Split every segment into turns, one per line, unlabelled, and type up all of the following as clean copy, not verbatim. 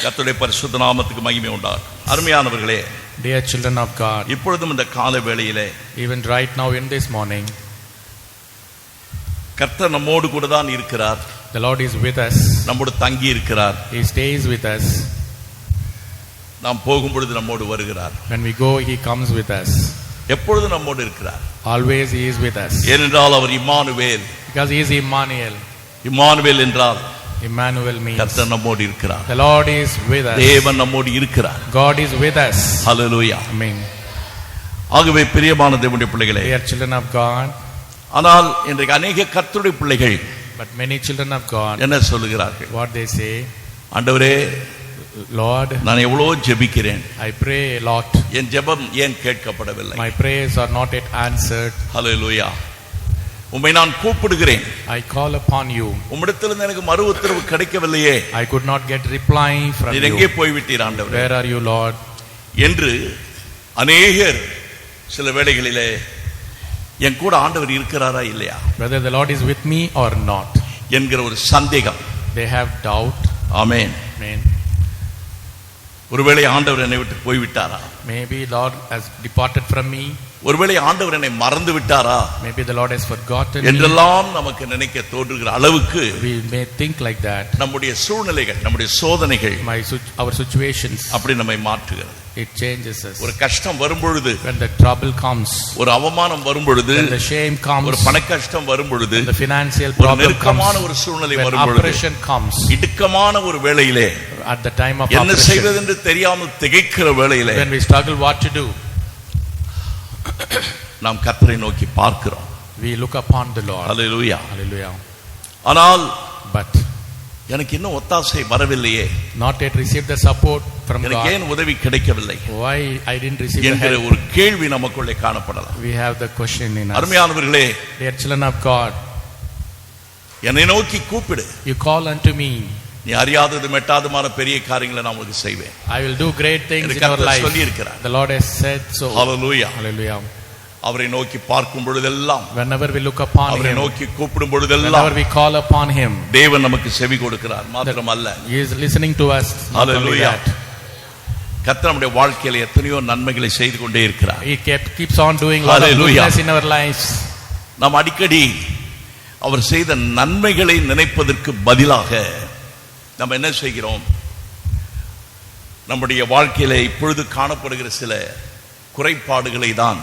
கர்த்தருடைய பரிசுத்த நாமத்துக்கு மகிமை உண்டாகும். அருமையானவர்களே,
dear children of God,
இப்பொழுதும் இந்த காலை வேளையிலே
even right now in this morning,
கர்த்தர் நம்மோடு கூட தான் இருக்கிறார்.
the Lord is with us.
நம்மோடு தங்கி இருக்கிறார்.
He stays with us.
நாம் போகும் பொழுது நம்மோடு வருகிறார்.
When we go, He comes with us.
எப்பொழுதும் நம்மோடு இருக்கிறார்.
Always He is with us.
ஏனென்றால் அவர் Emmanuel.
Because He is Emmanuel.
Emmanuel என்றால்
Emmanuel means
கர்த்தர் நம்மோடு இருக்கிறார்.
the Lord is with us.
தேவன் நம்மோடு இருக்கிறார்.
God is with us.
Hallelujah.
Amen.
ஆகவே பிரியமான தேவனுடைய பிள்ளைகளே,
Dear children of God,
ஆனால் இன்றைக்கு அநேக கர்த்தருடைய பிள்ளைகள்
but many children of God,
என்ன சொல்லுகிறார்கள்?
what they say,
ஆண்டவரே,
Lord,
நான் எவ்வளவு ஜெபிக்கிறேன்,
I pray a lot.
என் ஜெபம் ஏன் கேட்கப்படவில்லை?
My prayers are not yet answered.
ஹல்லேலூயா. உம்மை நான் கூப்பிடுகிறேன்,
I call upon you.
உம்மிடத்திலிருந்து எனக்கு மறு உத்தரவு கிடைக்கவில்லையே,
I could not get reply from
நீர் எங்கே
you.
போய்விட்டீர் ஆண்டவரே
Where are you, Lord?
என்று அநேகர் சில வேளைகளிலே என் கூட ஆண்டவர் இருக்கிறாரா இல்லையா
Whether the Lord is with me or not,
என்கிற ஒரு சந்தேகம்.
they have doubt.
Amen.
Amen.
ஒருவேளை ஆண்டவர் என்னை விட்டு போய்விட்டாரா?
Maybe Lord has departed from me.
ஒருவேளை ஆண்டவர் என்னை மறந்து விட்டாரா
Maybe the Lord has forgotten me.
என்றெல்லாம் நமக்கு நினைக்க தோன்றுகிற அளவுக்கு
We may think like that.
நம்முடைய சூழ்நிலைகள், நம்முடைய சோதனைகள்
Our situations,
அப்படி நம்மை மாற்றுகிறது.
it changes us.
ஒரு கஷ்டம் வரும்பொழுது,
When the trouble comes,
ஒரு அவமானம் வரும்பொழுது,
when the shame comes,
ஒரு பண கஷ்டம் வரும்பொழுது,
when the financial
ஒரு
problem
நெருக்கமான
comes,
ஒரு சூழ்நிலை
when
வரும்பொழுது,
oppression comes,
இடுக்கமான ஒரு வேளையிலே,
at the time of
என்ன
oppression,
செய்வது என்று தெரியாமல் திகைக்கிற வேளையிலே
when we struggle what to do,
நாம் கர்த்தரை நோக்கி பார்க்கிறோம்.
we look upon the Lord.
Hallelujah.
Hallelujah.
ஆனால்
But
எனக்கு இன்னும் ஒத்தாசை வரவில்லையே,
not yet received the support from
எனக்கு
God.
ஏன் உதவி கிடைக்கவில்லை
Why I didn't receive the
என்கிற
help?
ஒரு கேள்வி நமக்குள்ளே காணப்படலாம்.
We have the question in us.
அருமையானவர்களே,
Dear children of God,
என்னை நோக்கி கூப்பிடு,
you call unto me.
நீ அறியாதது மெட்டாதுமான பெரிய காரியங்களை நான் உங்களுக்கு செய்வேன்.
I will do great things
என்று
in our
கர்த்தர்
life.
சொல்லி இருக்கிறார்.
The Lord has said so.
Hallelujah.
Hallelujah.
அவரை நோக்கி பார்க்கும் பொழுதெல்லாம்,
Whenever we look upon
அவரை
Him,
நோக்கி கூப்பிடும் பொழுதெல்லாம்
whenever we call upon Him,
தேவன் நமக்கு செவி கொடுக்கிறார். மாத்திரமல்ல,
He is listening to us. Not only
Hallelujah.
that,
கர்த்தர் நம்முடைய வாழ்க்கையில எத்தனையோ நன்மைகளை செய்து கொண்டே இருக்கிறார்.
He keeps on doing a lot of
Hallelujah.
goodness in our lives.
நாம் அடிக்கடி அவர் செய்த நன்மைகளை நினைப்பதற்கு பதிலாக நம்ம என்ன செய்கிறோம்? நம்முடைய வாழ்க்கையில இப்பொழுது காணப்படுகிற சில குறைபாடுகளை தான்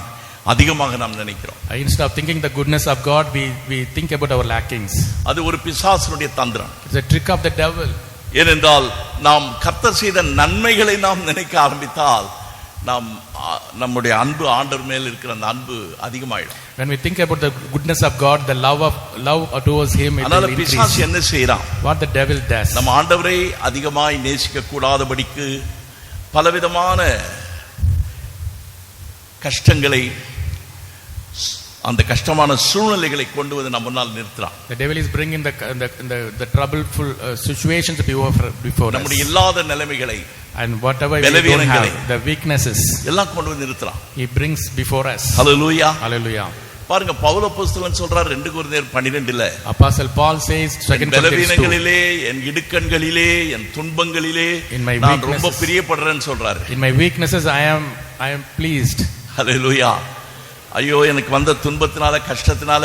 அதிகமாக நாம் நினைக்கிறோம்.
Instead of thinking the goodness of God, we think about our lackings.
அது ஒரு பிசாசுடைய தந்திரம்.
It's a trick of the devil.
ஏனென்றால் நாம் கர்த்தர் செய்த நன்மைகளை நாம் நினைக்க ஆரம்பித்தால் நாம் நம்முடைய அன்பு ஆண்டவர் மேல் இருக்கிற அந்த அன்பு அதிகமாயிடும்.
When we think about the goodness of God, the love towards Him, it will
அதனால
increase.
பிசாசு என்ன செய்யறான்?
What the devil does,
நம்ம ஆண்டவரை அதிகமாய் நேசிக்க கூடாதபடிக்கு பலவிதமான கஷ்டங்களை, அந்த கஷ்டமான சூழ்நிலைகளை கொண்டு வந்து நம்ம முன்னால் நிறுத்துறான்.
the devil is bringing the troubleful situations before us,
நம்முடைய இல்லாத நிலைமைகளை
and whatever we don't have, the weaknesses,
எல்லாம் கொண்டு வந்து நிறுத்துறான்.
he brings before us.
Hallelujah.
Hallelujah.
பாருங்க, பவுல் அப்போஸ்தலன் சொல்றார் 2 கொரிந்தியர் 12
Apostle Paul says, 2 Corinthians 2,
பலவீனங்களிலே, N இடுக்கண்களிலே, N துன்பங்களிலே
in my
நான் ரொம்ப
weaknesses,
பிரியப்படுறேன்னு சொல்றாரு.
in my weaknesses I am pleased.
ஹல்லேலூயா. ஐயோ, எனக்கு வந்த துன்பத்தினால, கஷ்டத்தினால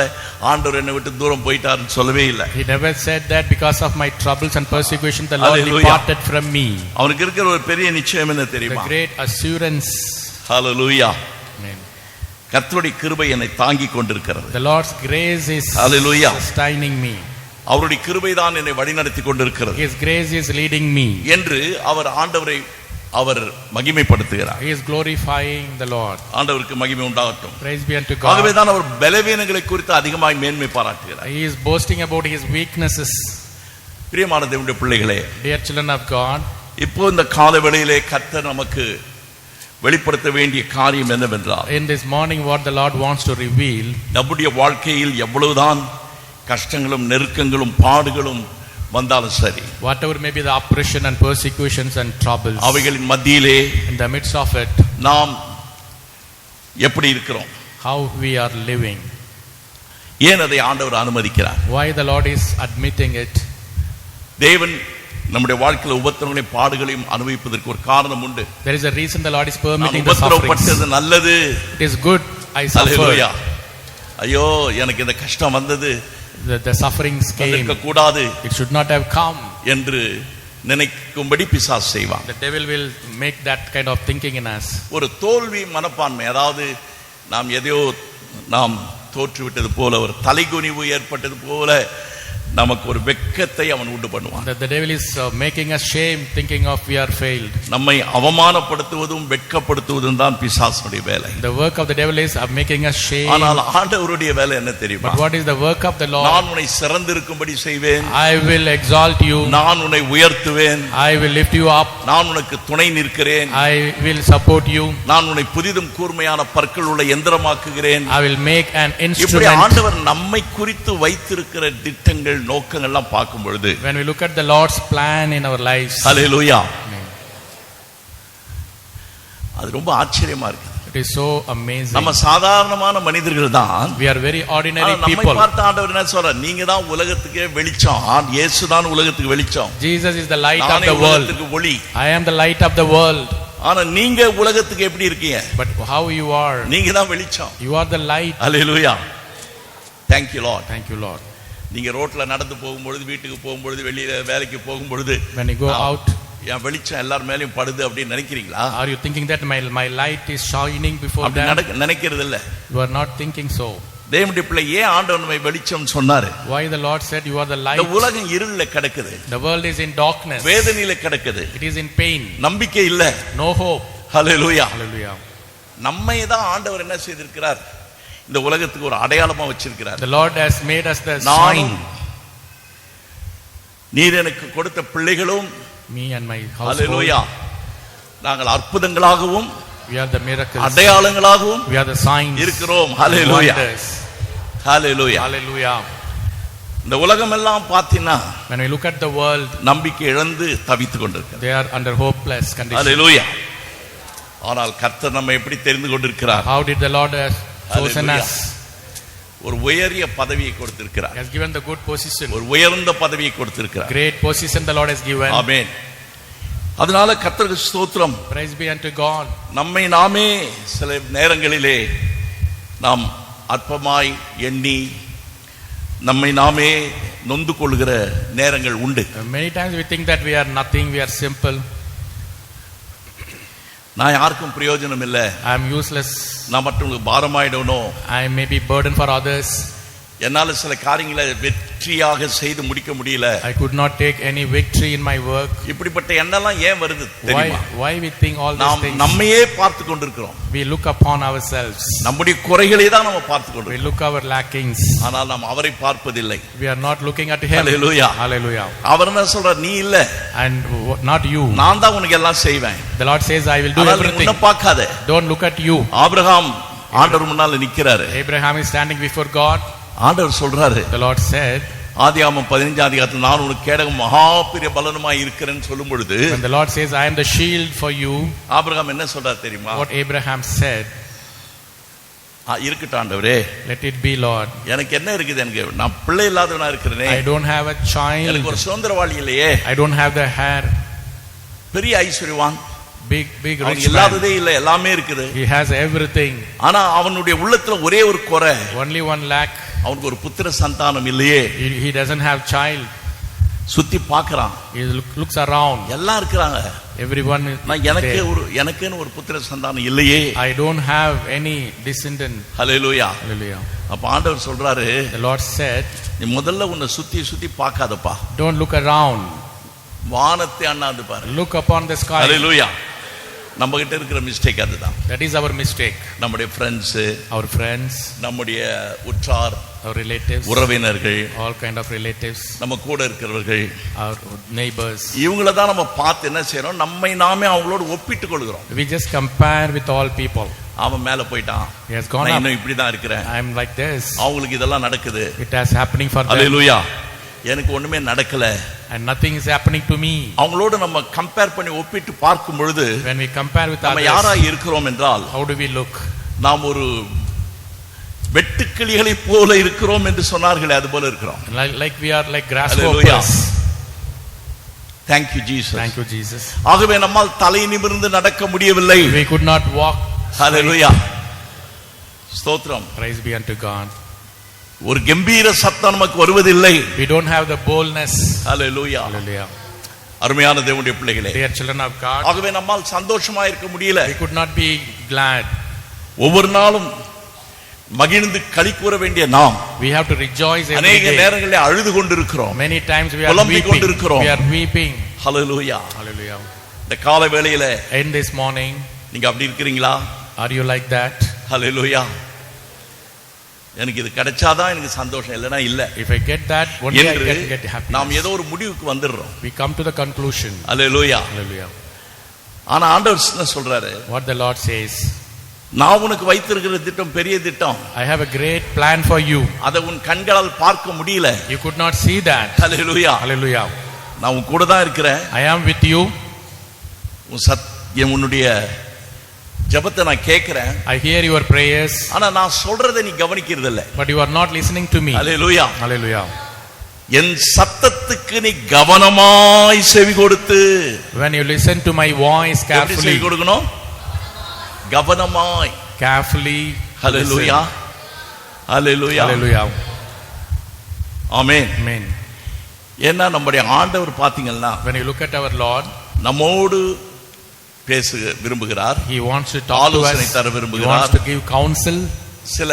ஆண்டவர் என்னை விட்டு தூரம் போயிட்டாருன்னு சொல்லவே இல்லை.
He never said that because of my troubles and persecution the Lord
Hallelujah.
departed from me.
அவனுக்கு இருக்கிற ஒரு பெரிய நிச்சயம் என்ன
The
தெரியுமா?
great assurance.
ஹல்லேலூயா.
Amen.
கர்த்தருடைய கிருபை என்னை தாங்கி கொண்டிருக்கிறது.
The Lord's grace is
Hallelujah.
sustaining me.
அவருடைய கிருபை தான் என்னை வழிநடத்தி கொண்டிருக்கிறது
His grace is leading me.
என்று ஆண்டவரை அவர் மகிமைப்படுத்துகிறார்.
He is glorifying the Lord.
ஆண்டவருக்கு மகிமை உண்டாகட்டும்.
Praise be unto God.
ஆகவே தான் அவர் பலவீனங்களை குறித்து அதிகமாய் மேன்மை பாராட்டுகிறார்.
He is boasting about his weaknesses.
பிரியமான தேவனுடைய பிள்ளைகளே,
Dear children of God,
இப்போ இந்த கால வேளையிலே கர்த்தர் நமக்கு வெளிப்படுத்த வேண்டிய காரியம் என்னவென்றால்,
in this morning what the Lord wants to reveal,
நம்முடைய வாழ்க்கையில் எவ்வளவுதான் கஷ்டங்களும் நெருக்கங்களும் பாடுகளும் வந்தாலும் சரி,
whatever may be the oppression and persecutions and troubles,
அவைகளின் மத்தியிலே
in the midst of it,
நாம் எப்படி இருக்கிறோம்?
how we are living,
ஏன் அதை ஆண்டவர் அனுமதிக்கிறார்?
why the Lord is admitting it.
தேவன் நம்முடைய வாழ்க்கையில உபத்திரங்களையும் பாடுகளையும் அனுபவிப்பதற்கு ஒரு காரணம் உண்டு.
There is a reason the Lord is permitting
நான்
the sufferings.
உபத்திரப்பட்டது நல்லது.
It is good I suffered.
ஐயோ எனக்கு இந்த கஷ்டம் வந்தது,
the sufferings came,
கூடாது,
it should not have come
என்று நினைக்கும்படி பிசாசு செய்வான்.
The devil will make that kind of thinking in us.
ஒரு தோல்வி மனப்பான்மை, அதாவது நாம் தோற்றுவிட்டது போல, ஒரு தலைகுனிவு ஏற்பட்டது போல நமக்கு ஒரு வெட்கத்தை அவன் உண்டு பண்ணுவான்.
The devil is making us shame, thinking of we are failed.
நம்மை அவமானப்படுத்துவதும் வெட்கப்படுத்துவதும் தான் பிசாசுடைய வேலை.
The work of the devil is making us shame.
ஆனால் ஆண்டவருடைய வேலை என்ன தெரியுமா?
But what is the work of the Lord?
நான் உன்னை சிறந்திருக்கும்படி செய்வேன்.
I will exalt you.
நான் உன்னை உயர்த்துவேன்.
I will lift you up.
நான் உனக்கு துணை நிற்கிறேன்.
I will support you.
நான் உன்னை புதிதும் கூர்மையான பற்கள் உள்ள யந்திரமாக்குகிறேன்.
I will make an instrument.
இப்படி ஆண்டவர் நம்மை குறித்து வைத்திருக்கிற திட்டங்கள், நோக்கங்கள் எல்லாம் பார்க்கும் பொழுது,
when we look at the Lord's plan in our lives,
ஹல்லேலூயா, அது ரொம்ப ஆச்சரியமா இருக்கு.
It is so amazing.
நம்ம சாதாரணமான மனிதர்கள் தான்.
We are very ordinary people.
நம்மை பார்த்து ஆண்டவர் என்ன சொல்றார்? நீங்க தான் உலகத்துக்கே வெளிச்சம். இயேசு தான் உலகத்துக்கு வெளிச்சம்.
Jesus is the light of the world.
ஒளி.
I am the light of the world.
ஆனா நீங்க உலகத்துக்கு எப்படி இருக்கீங்க?
But how you are?
நீங்க தான் வெளிச்சம்.
You are the light.
Hallelujah. Thank you Lord.
Thank you Lord.
நீங்க ரோட்ல நடந்து போகும்பொழுது, வீட்டுக்கு போகும்பொழுது, வெளியில வேலைக்கு போகும்பொழுது,
when you go out,
என் வெளிச்சம் எல்லார் மேலயும் படுது அப்படின்னு நினைக்கிறீங்களா?
Are you thinking that my light is shining before them?
அப்படி நினைக்கிறது இல்ல.
You are not thinking so.
தேவனுடைய பிள்ளை, ஏன் ஆண்டவர் நம்மை வெளிச்சம் சொன்னாரு?
Why the Lord said you are the light?
இந்த உலகம் இருள்ல கிடக்குது.
The world is in darkness.
வேதனையில கிடக்குது.
It is in pain.
நம்பிக்கை இல்ல.
No hope.
ஹல்லேலூயா.
Hallelujah.
நம்மை தான் ஆண்டவர் என்ன செய்திருக்கிறார்? இந்த உலகத்துக்கு ஒரு அடையாளமா வச்சிருக்கிறார்.
The Lord has made us the sign.
நீர் எனக்கு கொடுத்த பிள்ளைகளும்,
me and my household,
ஹல்லேலூயா, நாங்கள் அற்புதங்களாகவும்,
we are the miracles,
அடையாளங்களாகவும்
we are the signs
இருக்கிறோம். ஹல்லேலூயா. ஹல்லேலூயா.
Hallelujah.
இந்த உலகம் எல்லாம் பார்த்தீங்கன்னா,
when we look at the world,
நம்பிக்கை இழந்து தவித்துக் கொண்டிருக்கிறது.
they are under hopeless condition.
ஹல்லேலூயா. ஆனால் கர்த்தர் நம்மை எப்படி தெரிந்து கொண்டிருக்கிறார்?
How did the Lord has chosen us?
ஒரு உயரிய பதவியை கொடுத்திருக்கிறார்.
He has given the good position.
ஒரு உயர்ந்த பதவியை கொடுத்திருக்கிறார்.
Great position the Lord has given.
ஆமென். அதனால கர்த்தருக்கு ஸ்தோத்திரம்.
Praise be unto God.
நம்மை நாமே சில நேரங்களிலே நாம் அற்பமாய் எண்ணி நம்மை நாமே நொந்து கொள்கிற நேரங்கள் உண்டு.
Many times we think that we are nothing, we are simple.
நான் யாருக்கும் பிரயோஜனம் இல்ல,
I am useless,
நான் மற்றவங்களுக்கு பாரமாயிடணும்,
I may be burden for others,
என்னால சில காரியங்களை வெற்றியாக செய்து முடிக்க முடியல,
I could not take any victory in my work.
இப்படிப்பட்ட எண்ணெல்லாம் ஏன் வருது தெரியுமா?
Why we think all these things?
நம்மையே பார்த்து கொண்டிருக்கிறோம்.
We look upon ourselves.
நம்முடைய குறைகளை தான் நம்ம பார்த்து
We
கொண்டிருக்கிறோம்.
look our lackings.
ஆனால் நாம் அவரை பார்ப்பதில்லை.
We are not looking at him.
Hallelujah.
Hallelujah.
அவர் என்ன சொல்றார்? நீ இல்ல,
And not you.
நான் தான் உனக்கு எல்லாம் செய்வேன்.
The Lord says I will do everything.
உன்னை பார்க்காத.
Don't look at you.
Abraham ஆண்டவர் முன்னால நிக்கிறாரு.
Abraham is standing before God.
ஆண்டவர் சொல்றாரு,
The Lord said,
ஆதியாகமம் 15 அதிகாரத்தில் நான் உனக்கு கேடகம் மகா பெரிய பலனுமாய் இருக்கிறேன்னு சொல்லும் பொழுது,
when the Lord says I am the shield for you,
Abraham என்ன சொல்றார் தெரியுமா?
what Abraham said,
இருக்கட்டும் ஆண்டவரே,
let it be Lord.
எனக்கு என்ன இருக்குது? எனக்கு நான் பிள்ளை இல்லாதவனா இருக்கிறேனே,
I don't have a child,
எனக்கு ஒரு சுதந்திரவாளி இல்லையே,
I don't have the hair,
பெரிய ஐஸ்வர்யவான்,
big rich man,
இல்லாததே இல்ல, எல்லாமே இருக்குது.
he has everything,
ஆனா அவனுடைய உள்ளத்துல ஒரே ஒரு குறை,
only one lack,
அவனுக்கு ஒரு புத்திர சந்தானம் இல்லையே.
he doesn't have child.
சுத்தி பார்க்கறான்,
He looks around,
எல்லாம் இருக்கிறாங்க,
everyone is there.
எனக்குன்னு ஒரு புத்திர சந்தானம் இல்லையே.
I don't have any descendant.
Hallelujah.
Hallelujah.
அப்ப ஆண்டவர் சொல்றாரு,
The Lord said,
நீ முதல்ல உன்னை சுத்தி பார்க்காதப்பா,
don't look around,
வானத்தை அண்ணாந்து பாரு.
look upon the sky.
ஹல்லேலூயா. நம்ம கிட்ட இருக்கிற மிஸ்டேக் அதுதான்.
That is our mistake.
நம்முடைய ஃப்ரெண்ட்ஸ்,
Our friends,
நம்முடைய உற்றார்,
our relatives,
உறவினர்கள்,
all kind of relatives,
நம்ம கூட இருக்கிறவர்கள்,
our neighbors,
இவங்கள தான் நம்ம பார்த்து என்ன செய்யறோம்? நம்மை நாமே அவங்களோட ஒப்பிட்டு கொள்கிறோம்.
we just compare with all people.
அவன் மேல போயிட்டான்,
He has gone
நான்
up,
இன்னும் இப்படிதான் இருக்கிறேன்,
I am like this,
அவங்களுக்கு இதெல்லாம் நடக்குது,
it has happening for them,
ஹல்லேலூயா, எனக்கு ஒண்ணுமே நடக்கல,
and nothing is happening to me.
அவங்களோட நம்ம கம்பேர் பண்ணி ஒப்பிட்டு பார்க்கும் பொழுது
When we compare with
நம்ம
others,
யாரா இருக்கிறோம் என்றால்,
how do we look?
நாம் ஒரு வெட்டுக்கிளிகளை போல இருக்கிறோம் என்று சொன்னார்களே, அது போல இருக்கிறோம்.
Like we are like grasshoppers.
Thank you Jesus.
Thank you, Jesus.
ஆகவே நம்மால் தலை நிமிர்ந்து நடக்க முடியவில்லை.
We could not walk.
Hallelujah. ஸ்தோத்திரம்.
Praise be unto God.
ஒரு கம்பீர சத்தம் நமக்கு வருவதில்லை.
We don't have the boldness.
Hallelujah.
Hallelujah.
அருமையான தேவனுடைய பிள்ளைகளே,
Dear children of God,
ஆகவே நம்மால் சந்தோஷமா இருக்க முடியல.
we could not be glad.
ஒவ்வொரு நாளும் மகிழ்ந்து களி கூற வேண்டிய நாம்
We have to rejoice every
அநேக
day.
நேரங்களில் அழுது கொண்டிருக்கிறோம்.
Many times we are
புலம்பிக்
weeping.
கொண்டிருக்கிறோம்.
We are weeping.
Hallelujah.
Hallelujah.
இந்த காலை வேளையில
In this morning,
நீங்க அப்படி இருக்கிறீங்களா?
are you like that?
Hallelujah. எனக்கு இது கிடைச்சாதான் எனக்கு சந்தோஷம், இல்லைன்னா இல்ல
If I get that, only I
என்று
can get happiness.
நாம் ஏதோ ஒரு முடிவுக்கு வந்துடுறோம்.
We come to the conclusion.
Hallelujah.
Hallelujah.
ஆனா ஆண்டவர் என்ன சொல்றாரு?
What the Lord says,
நான் உனக்கு வைத்திருக்கிற திட்டம் பெரிய திட்டம்.
I have a great plan for you.
அதை உன் கண்களால் பார்க்க முடியல.
You could not see that.
Hallelujah.
Hallelujah.
நான் உன் கூட தான் இருக்கிறேன்.
I am with you.
உன்னுடைய ஜெபத்தை நான் கேட்கிறேன்.
I hear your prayers.
ஆனா நான் சொல்றதை நீ கவனிக்கிறது இல்ல.
But you are not listening to me.
Hallelujah.
Hallelujah.
என் சத்தத்துக்கு நீ கவனமாய் செவி கொடுத்து.
When you listen to my voice carefully.
செவி கொடுக்கணும்? கவனமாய்.
Carefully.
Hallelujah. Hallelujah.
Hallelujah.
Amen.
Amen.
ஏன்னா நம்முடைய ஆண்டவர் பாத்தீங்கன்னா,
when you look at our Lord,
நம்மோடு பேச விரும்புகிறார்.
He wants to talk to us.
தர
He
விரும்புகிறார்.
wants to give counsel.
சில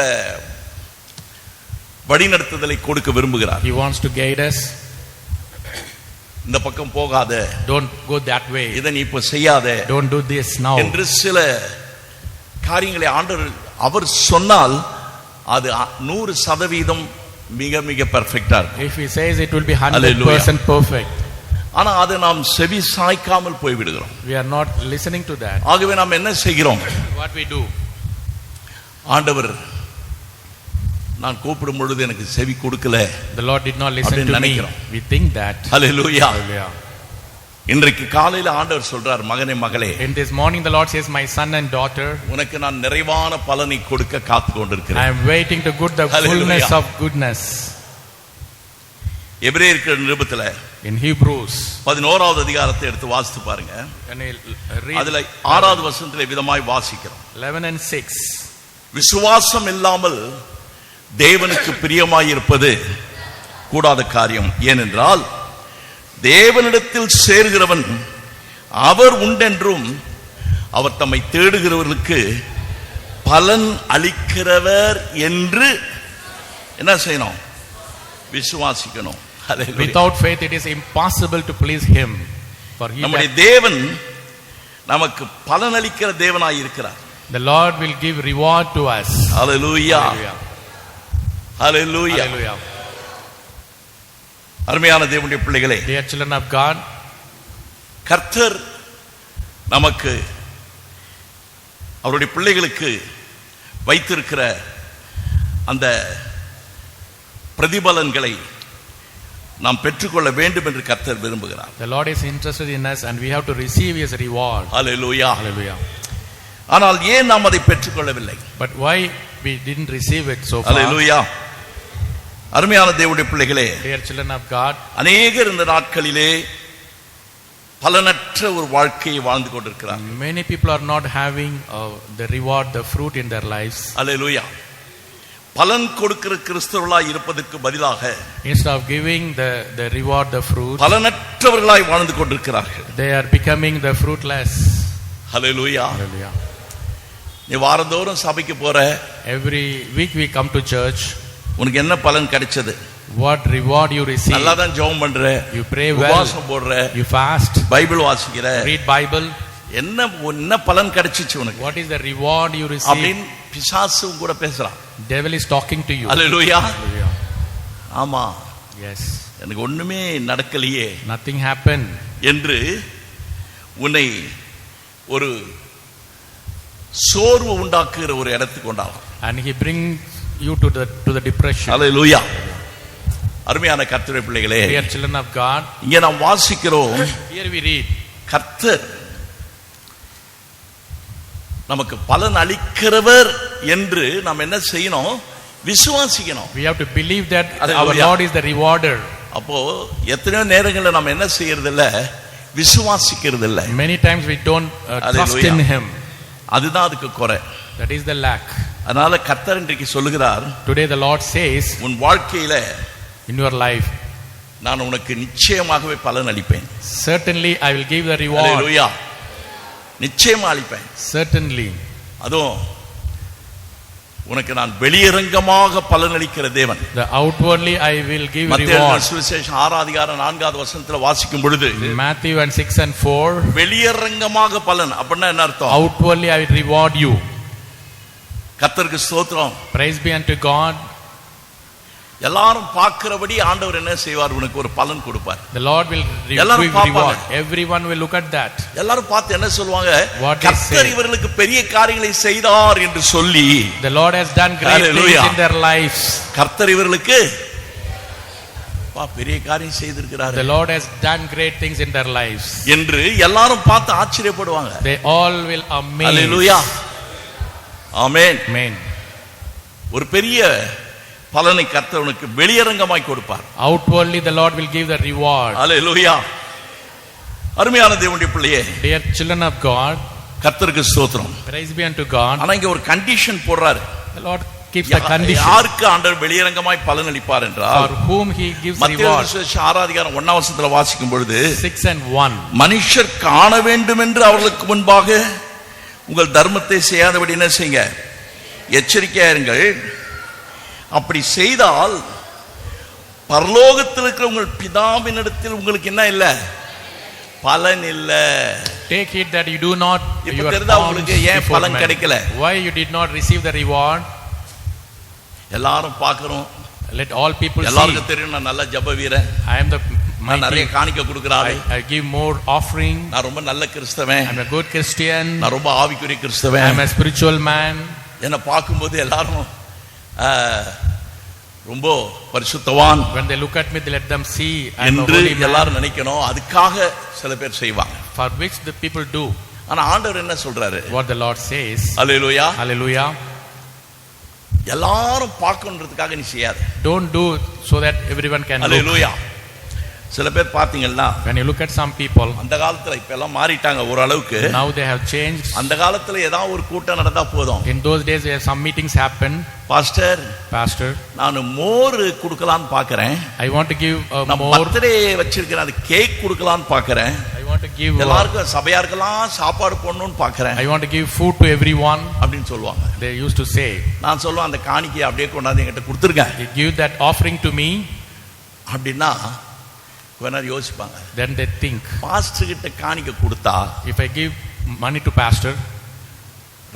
வழிநடத்துதலை கொடுக்க விரும்புகிறார்.
He wants to guide us.
இந்த பக்கம் போகாத,
don't go that way,
இதை நீ இப்ப செய்யாத,
don't do this now
என்று சில காரியங்களை ஆண்டவர் அவர் சொன்னால் அது 100% மிக மிக பெர்ஃபெக்ட்டா இருக்கும்.
If he says it will be 100% perfect.
ஆனா அதை நாம் செவி சாய்க்காமல் போய் விடுகிறோம்.
We are not listening to that.
ஆகவே நாம் என்ன செய்கிறோம்?
What we do?
ஆண்டவர் நான் கூப்பிடும் பொழுது எனக்கு செவி கொடுக்கல.
The Lord did not listen to me. We think that.
Hallelujah.
Hallelujah.
இன்றைக்கு காலையில ஆண்டவர் சொல்றார், மகனே மகளே,
In this morning the Lord says, my son and daughter,
உனக்கு நான் நிறைவான பலனை கொடுக்க காத்து கொண்டிருக்கிறேன்.
I am waiting to good the fullness of goodness.
எபிரேயருக்கு நிருபத்துல
In Hebrews
11வது அதிகாரத்தை எடுத்து வாசித்து பாருங்க. அதுல 6வது வசனத்திலே விதமாய் வாசிக்கிறோம்.
11 and 6.
விசுவாசம் இல்லாமல் தேவனுக்கு பிரியமாய் இருப்பது கூடாத காரியம். ஏனென்றால் தேவனிடத்தில் சேர்கிறவன் அவர் உண்டென்றும் அவர் தம்மை தேடுகிறவர்களுக்கு பலன் அளிக்கிறவர் என்று என்ன செய்யணும்? விசுவாசிக்கணும்.
Without faith it is impossible to please him. For he
நம்முடைய தேவன் நமக்கு பலன் அளிக்கிற தேவனாய் இருக்கிறார்.
The Lord will give reward to us.
Hallelujah. Hallelujah.
Hallelujah.
அருமையான தேவனுடைய பிள்ளைகளே,
Dear children of God,
கர்த்தர் நமக்கு அவருடைய பிள்ளைகளுக்கு வைத்திருக்கிற அந்த பிரதிபலன்களை நாம் பெற்றுக்கொள்ள வேண்டும் என்று கர்த்தர் விரும்புகிறார்.
The Lord is interested in us and we have to receive his reward.
Hallelujah.
Hallelujah.
ஆனால் ஏன் நாம் அதை பெற்றுக்கொள்ளவில்லை?
But why we didn't receive it so far?
Hallelujah. அருமையான தேவனுடைய பிள்ளைகளே,
Dear children of God,
அநேகர் இந்த நாட்களிலே பலனற்ற ஒரு வாழ்க்கையை வாழ்ந்து கொண்டிருக்கிறார்.
many people are not having the reward, the fruit in their lives.
Hallelujah. பலன் கொடுக்கிற கிறிஸ்தவர்களாய் இருப்பதற்கு பதிலாக
Instead of giving the reward, the fruit,
பலனற்றவர்களாய் வாழ்ந்து கொண்டிருக்கிறார்கள்.
they are becoming the fruitless.
Hallelujah.
Hallelujah.
நீ வாரந்தோறும் சபைக்கு போற,
Every week we come to church.
உனக்கு என்ன பலன் கிடைச்சது?
What reward you receive?
நல்லா தான் ஜெபம் பண்ற,
You pray well,
உபவாசம் போடுற,
you fast,
பைபிள் வாசிக்கிற,
read Bible.
என்ன பலன் கிடைச்சிச்சு உனக்கு?
What is the reward you receive?
அப்படின்னு பிசாசு கூட பேசுறான்.
Devil is talking to you.
Hallelujah.
Hallelujah.
ஆமா,
Yes.
எனக்கு ஒண்ணுமே நடக்கலையே
Nothing happened.
என்று உன்னை ஒரு சோர்வு உண்டாக்குகிற ஒரு இடத்துக்கு கொண்டாடலாம்.
And he brings you to the depression.
Hallelujah. அருமையான கர்த்தருடைய பிள்ளைகளே,
Dear children of God,
இங்கே நாம் வாசிக்கிறோம்,
here we read,
கர்த்தர் நமக்கு பலன் அளிக்கிறவர் என்று நாம் என்ன செய்யணும்? விசுவாசிக்கணும்.
we have to believe that
Hallelujah.
our Lord is the rewarder.
அப்போ எத்தனையோ நேரங்களில் நாம் என்ன செய்யறது இல்ல, விசுவாசிக்கிறது இல்ல.
Many times we don't trust in him.
அதுதான் அதுக்கு குறை.
That is the lack.
அதனால கர்த்தர் இன்றைக்கு சொல்லுகிறார்,
Today the Lord says,
உன் வாழ்க்கையில
in your life,
நான் உனக்கு நிச்சயமாகவே பலன் அளிப்பேன்.
certainly I will give the reward.
ஹalleluya. நிச்சயமா அளிப்பேன்.
Certainly.
அதுவும் உனக்கு நான் வெளியரங்கமாக பலன் அளிக்கிற தேவன்.
The outwardly I will give
மத்தேயு
reward.
சுவிசேஷம் 6:4 வசனத்துல வாசிக்கும் பொழுது
Matthew 6:4.
வெளியரங்கமாக பலன் அப்படின்னா என்ன அர்த்தம்?
Outwardly I will reward you.
கர்த்தருக்கு ஸ்தோத்திரம்.
Praise be unto God.
எல்லாரும் பார்க்கிறபடி ஆண்டவர் என்ன செய்வார்? உனக்கு ஒரு பலன் கொடுப்பார்.
The Lord will give reward. Everyone will look at that.
எல்லாரும் பார்த்து என்ன சொல்வாங்க?
What they
கர்த்தர்
say.
இவர்களுக்கு பெரிய காரியங்களை செய்தார் என்று சொல்லி,
The Lord has done great things in their lives.
கர்த்தர் இவர்களுக்கு பெரிய காரியம் செய்திருக்கிறார்.
The Lord has done great things in their lives.
என்று எல்லாரும் பார்த்து ஆச்சரியப்படுவாங்க.
They all will amaze.
Hallelujah. Amen.
Amen.
ஒரு பெரிய பலனை கர்த்தர் உனக்கு வெளியரங்கமாய் கொடுப்பார்.
Outwardly the Lord will give the reward.
ஹalleluya. அருமையான தேவனுடைய பிள்ளையே,
Dear children of God,
கர்த்தருக்கு ஸ்தோத்திரம்.
praise be unto God.
ஆனா இங்க ஒரு கண்டிஷன் போடுறாரு.
The Lord keeps the condition.
யாருக்கு ஆண்டவர் வெளியரங்கமாய் பலன் அளிப்பார் என்றால்,
For whom he gives
மத்தேயு
reward.
6:1 வசனத்துல வாசிக்கும் பொழுது
6:1.
மனுஷர் காண வேண்டும் என்று அவர்களுக்கு முன்பாக உங்கள் தர்மத்தை செய்யாதபடி என்ன செய்யுங்க? எச்சரிக்கையா இருங்கள். அப்படி செய்தால் பரலோகத்தில் இருக்கிற உங்கள் பிதாவினிடத்தில் உங்களுக்கு என்ன இல்ல? பலன் இல்ல.
Take it that you do not.
இப்ப தெரியுதா உங்களுக்கு ஏன் பலன் கிடைக்கல?
Why you did not receive the reward?
எல்லாரும் பார்க்கிறோம்.
Let all people see.
எல்லாருக்கும் தெரியும் நான் நல்ல ஜெப வீரன்.
I am the
நான் நிறைய காணிக்கை கொடுக்கறாரு.
I give more offering.
நான் ரொம்ப நல்ல கிறிஸ்தவன்.
I am a good Christian.
நான் ரொம்ப ஆவிக்குரிய கிறிஸ்தவன்.
I am a spiritual man.
என்ன பார்க்கும்போது எல்லாரும் ரொம்ப பரிசுத்தவான்.
When they look at me, they let them see I am a
என்று
holy man.
எல்லாரும் நினைக்கணும். அதுக்காக சில பேர் செய்வாங்க.
For which the people do.
ஆனா ஆண்டவர் என்ன சொல்றாரு?
What the Lord says.
Hallelujah.
Hallelujah.
எல்லாரும் பார்க்கணும்ன்றதுக்காக நீ செய்யாத.
Don't do so that everyone can look.
ஹalleluya. சில பேர் பாத்தீங்கன்னா,
When you look at some people,
அந்த காலத்துல இப்ப எல்லாம் மாறிட்டாங்க ஒரு அளவுக்கு.
now they have changed.
அந்த காலத்துல ஏதாவது ஒரு கூட்டம் நடந்தா போதும்.
In those days where some meetings happen,
pastor நான் மோர் குடுக்கலாம்னு பார்க்கறேன்.
I want to give
நான்
more.
பர்த்டே வச்சிருக்கேன், அது கேக் குடுக்கலாம்னு பார்க்கறேன்.
I want to give
எல்லாருக்கும் சபையாருக்கெல்லாம் சாப்பாடு போடணும்னு பார்க்கறேன்.
I want to give food to everyone.
அப்படினு சொல்வாங்க.
They used to say.
நான் சொல்லுவேன் அந்த காணிக்கையை அப்படியே கொண்டாந்து என்கிட்ட கொடுத்துருங்க.
They give that offering to me.
அப்படினா கொஞ்சம் யோசிப்பாங்க.
Then they think,
பாஸ்டர் கிட்ட காணிக்கை கொடுத்தா
if I give money to pastor,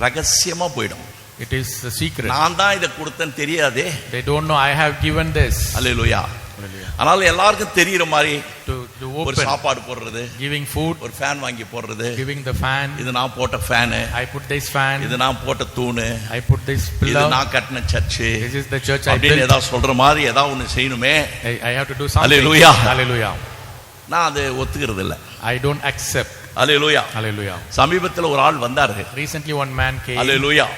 ரகசியமா போய்டும்.
it is a secret.
நான் தான் இத கொடுத்தேன்னு தெரியாதே.
They don't know I have given this.
ஹalleluya. அதனால எல்லாருக்கும் தெரியுற மாதிரி
to
ஒரு
open,
சாப்பாடு போடுறது,
giving food,
ஒரு ஃபேன் வாங்கி போடுறது,
giving the fan.
இது நான் போட்ட fan,
I put this fan.
இது நான் போட்ட தூணு,
I put this
இது
pillar.
நான் கட்டின search.
This is the church I
அப்படின்னு
built.
ஏதாவது சொல்ற மாதிரி ஏதாவது ஒன்னு செய்யணுமே.
I have to do something.
Hallelujah.
Hallelujah.
நான் அதை ஒத்துக்கிறது இல்ல.
I don't accept.
Hallelujah.
Hallelujah.
சமீபத்துல ஒரு ஆள் வந்தாரு.
Recently one man came.
ஹalleluya.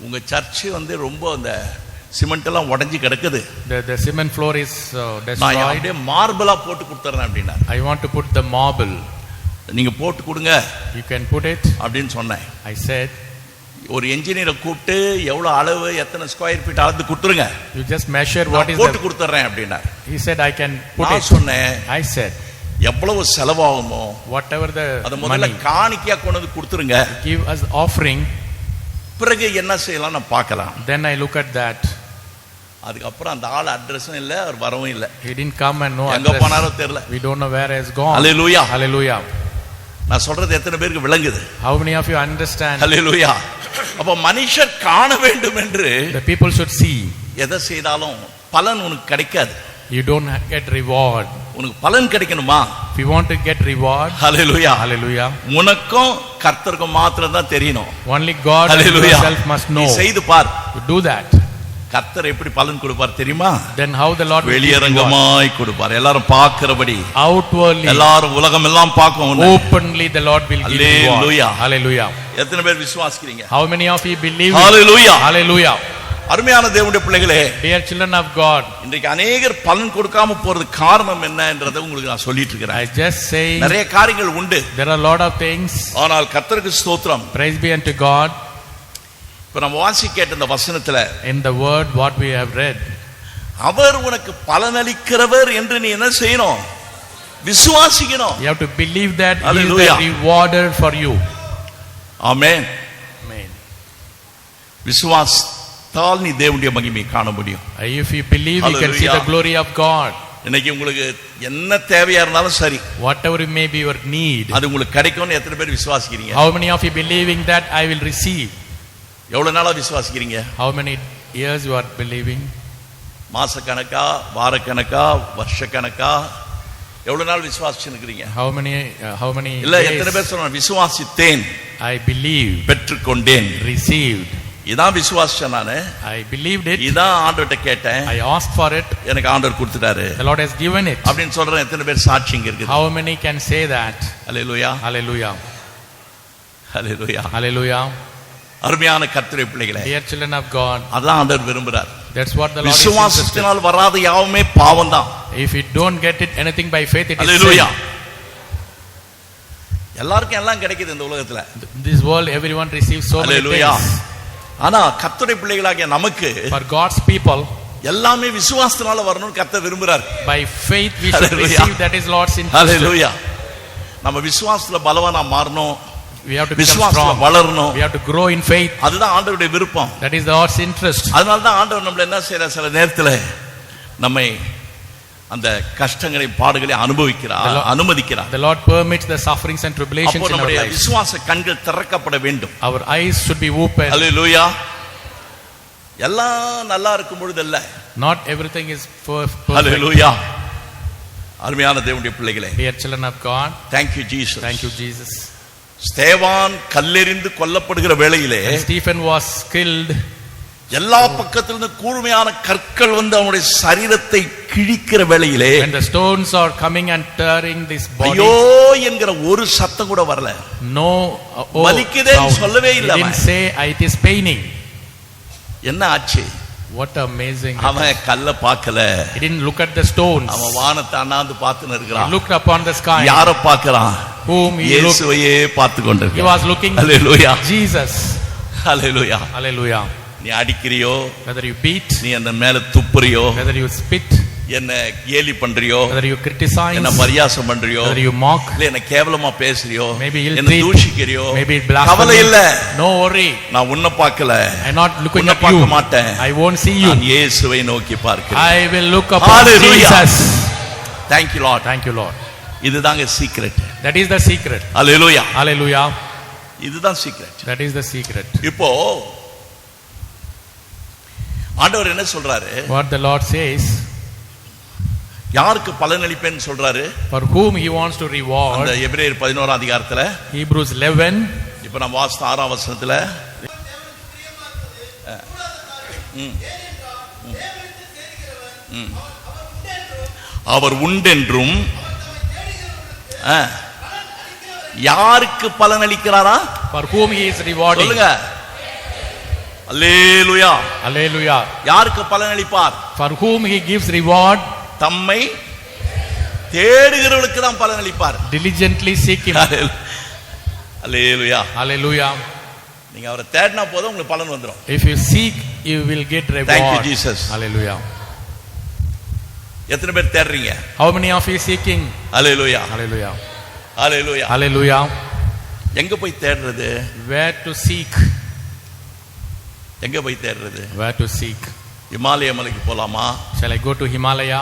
உங்க சர்ச் ரொம்ப அந்த சிமெண்ட் எல்லாம் உடைஞ்சு கிடக்குது.
The cement floor is
நான்
destroyed.
அப்படியே மார்பிளா போட்டு கொடுத்துறேன் அப்படினா.
I want to put the marble.
நீங்க போட்டு கொடுங்க.
You can put it.
அப்படினு சொன்னேன்.
I said.
ஒரு இன்ஜினியரை கூப்பிட்டு எவ்வளவு அளவு எத்தனை ஸ்கொயர் ஃபீட் அளந்து கொடுத்துருங்க.
You just measure what is
போட்டு கொடுத்துறேன் அப்படினா.
He said I can put it.
நான் சொன்னேன்.
I said
எவ்வளவு செலவாகுமோ
whatever the
அத முதல்ல
money,
காணிக்கையா கொண்டு வந்து கொடுத்துருங்க.
give us offering.
பிறகு என்ன செய்யலாம் நான் பார்க்கலாம்.
Then I look at that.
அதுக்கு அப்புறம் அந்த ஆள் அட்ரஸும் இல்ல, அவர் வரவும் இல்ல.
He didn't come and no
எங்க
address.
போனாரோ தெரியல.
We don't know where he has gone.
Hallelujah.
Hallelujah.
நான் சொல்றது எத்தனை பேருக்கு விளங்குது?
How many of you understand?
Hallelujah. அப்ப மனுஷர் காண வேண்டும் என்று
The people should see.
எதை செய்தாலும் பலன் உனக்கு கிடைக்காது.
You don't get reward.
உனக்கு பலன் கிடைக்கணுமா?
If you want to get reward,
Hallelujah.
Hallelujah.
உனக்கும் கர்த்தருக்கும் மாத்திரம் தான் தெரியணும்.
Only God himself must know.
நீ செய்து பார்.
You do that.
கர்த்தர் எப்படி பலன் கொடுப்பார் தெரியுமா?
Then how the Lord will
வெளியரங்கமாய் கொடுப்பார். எல்லாரும் பார்க்கிறபடி.
Outwardly.
எல்லாரும் உலகம் எல்லாம் பார்க்கும் உன்னை.
Openly the Lord will give reward.
Hallelujah.
Hallelujah.
எத்தனை பேர் விசுவாசிக்கிறீங்க?
How many of you believe?
Hallelujah.
Hallelujah.
அருமையான தேவனுடைய பிள்ளைகளே,
Dear children of God,
இன்றைக்கு அநேகர் பலன் கொடுக்காம போறது காரணம் என்னன்றதை உங்களுக்கு நான் சொல்லிட்டு
I
இருக்கிறேன்.
just say
நிறைய காரியங்கள் உண்டு,
there are a lot of things.
ஆனால் கர்த்தருக்கு ஸ்தோத்திரம்.
Praise be unto God.
இப்ப நம்ம வாசி கேட்ட இந்த வசனத்துல,
In the word what we have read,
அவர் உனக்கு பலனளிக்கிறவர் என்று நீ என்ன செய்யணும்? விசுவாசிக்கணும்.
you have to believe that He is
Hallelujah.
the rewarder for you.
Amen.
Amen.
விசுவாசத்தால் நீ தேவனுடைய மகிமையை காண முடியும்.
If you believe, you can see the
Hallelujah.
glory of God.
இன்னைக்கு உங்களுக்கு என்ன தேவையா இருந்தாலும் சரி,
Whatever may be your need.
அது உங்களுக்கு கிடைக்கும்னு எத்தனை பேர் விசுவாசிக்கிறீங்க?
How many of you believing that I will receive?
எவ்வளவு நாளா விசுவாசிக்கிறீங்க?
How many years you are believing?
மாசக்கணக்கா, வாரக்கணக்கா, வருஷக்கணக்கா, எவ்வளவு நாள் விசுவாசிச்சுக்கிறீங்க?
How many
இல்ல
days?
எத்தனை பேர் சொல்றாங்க விசுவாசித்தேன்,
I believe,
பெற்றுக்கொண்டேன்,
received.
இதான் விசுவாசிச்சேன் நானு,
I believed it.
இதான் ஆண்டவர்கிட்ட கேட்டேன்,
I asked for it.
எனக்கு ஆண்டவர் கொடுத்துட்டாரு
The Lord has given it.
அப்படின்னு சொல்றேன். எத்தனை பேர் சாட்சி இங்க இருக்குது?
How many can say that?
Hallelujah,
Hallelujah.
Hallelujah.
Hallelujah.
அருமையான கர்த்தருடைய பிள்ளைகளே,
Dear children of God,
அதான் ஆண்டவர் விரும்புறார்.
that's what the Lord is interested.
விசுவாசத்தினால் வராத யாவுமே பாவம் தான்.
If you don't get it anything by faith, it is
hallelujah.
sin.
எல்லாருக்கும் எல்லாம் கிடைக்குது இந்த உலகத்துல.
In this world everyone receives so many
hallelujah.
things.
ஆனா கர்த்தருடைய பிள்ளைகளாகிய நமக்கு
For God's people,
எல்லாமே விசுவாசத்தினால வரணும்னு கர்த்தர் விரும்புறார்.
by faith we should
Hallelujah.
receive. That is Lord's interest.
அல்லேலூயா. நம்ம விசுவாசத்துல பலவானா மாறணும்,
We have to become
விசுவாசத்துல
strong.
வளரணும்.
We have to grow in faith.
அதுதான் ஆண்டவருடைய விருப்பம்.
That is the Lord's interest.
அதனால தான் ஆண்டவர் நம்மள என்ன செய்யறார், சில நேரத்துல நம்மை அந்த கஷ்டங்களை பாடுகளை அனுமதிக்கிறார்.
The Lord permits the sufferings and tribulations
அப்போ
in our
நம்முடைய
lives.
விசுவாச கண்கள் திறக்கப்பட வேண்டும்.
Our eyes should be open.
அல்லேலூயா. எல்லாம் நல்லா இருக்கும் பொழுது இல்ல.
Not everything is perfect.
அல்லேலூயா. அருமையான தேவனுடைய பிள்ளைகளே,
Dear children of God,
thank you Jesus.
thank you Jesus.
ஸ்தேவான் கல்லெறிந்து கொல்லப்படுகிற வேளையிலே
When Stephen was killed,
எல்லா பக்கத்திலிருந்து கூர்மையான கற்கள் வந்து அவனுடைய சரீரத்தை கிழிக்கிற வேளையிலே
when the stones are coming and tearing this body,
ஐயோ என்கிற ஒரு சத்தம் கூட வரல.
no
வலிக்குதேன்னு
sound.
சொல்லவே
He
இல்ல.
didn't say it is paining.
என்ன ஆச்சு?
What amazing.
அவன் கல்ல பார்க்கல,
He didn't look at the stones.
அவன் வானத்தை அண்ணாந்து பார்த்துன்னு
He
இருக்கிறான்.
looked upon the sky.
யார பார்க்கறான்?
Whom he looked.
இயேசுவையே பார்த்து
He
கொண்டிருக்கிறான்.
was looking
hallelujah,
Jesus.
Hallelujah.
Hallelujah.
நீ அடிக்கிறியோ,
Whether you beat,
நீ அந்த மேல துப்புறியோ,
whether you spit,
என்ன கேலி பண்றியோ,
whether you criticize,
என்ன பரியாசம் பண்றியோ,
whether you mock,
இல்ல என்ன கேவலமா பேசுறியோ,
maybe ill
என்ன
treat,
தூஷிக்கிறியோ,
maybe blasphemy,
கவலை இல்ல.
no worry.
நான் உன்னை பார்க்கல,
I'm not looking
உன்னை
at you.
பார்க்க மாட்டேன்.
I won't see you.
நான் இயேசுவை நோக்கி பார்க்கிறேன்.
I will look upon
Hallelujah.
Jesus.
Thank you Lord.
Thank you Lord.
இதுதாங்க secret.
That is the secret.
Hallelujah.
Hallelujah.
இதுதான் secret.
That is the secret.
இப்போ ஆண்டவர் என்ன சொல்றாரு?
What the Lord says,
யாருக்கு பலனளிப்பேன்னு சொல்றாரு?
for whom he wants to
அந்த
reward.
எபிரேயர் 11 அதிகாரத்துல
Hebrews 11.
இப்ப நம்ம வாசித்த 6ஆம் வசனத்துல அவர் உண்டென்றும் யாருக்கு பலனளிக்கிறாரா?
For whom he is rewarding.
சொல்லுங்க. அல்லேலூயா.
Hallelujah.
யாருக்கு பலனளிப்பார்?
For whom he gives reward.
தம்மை தேடுகிறவர்களுக்கு தான் பலனளிப்பார்.
Diligently seek him.
அல்லேலூயா.
Hallelujah.
நீங்க அவரை தேடினா போதும் உங்களுக்கு பலன் வந்துரும்.
If you seek, you will get reward.
Thank you Jesus.
Hallelujah.
எத்தனை பேர் தேடுறீங்க?
How many of you seeking?
Hallelujah.
Hallelujah.
Hallelujah.
Hallelujah.
எங்க போய் தேடுறது?
Where to seek?
எங்க போய் தேடுறது?
Where to seek?
இமாலய மலைக்கு போலாமா?
Shall I go to Himalaya?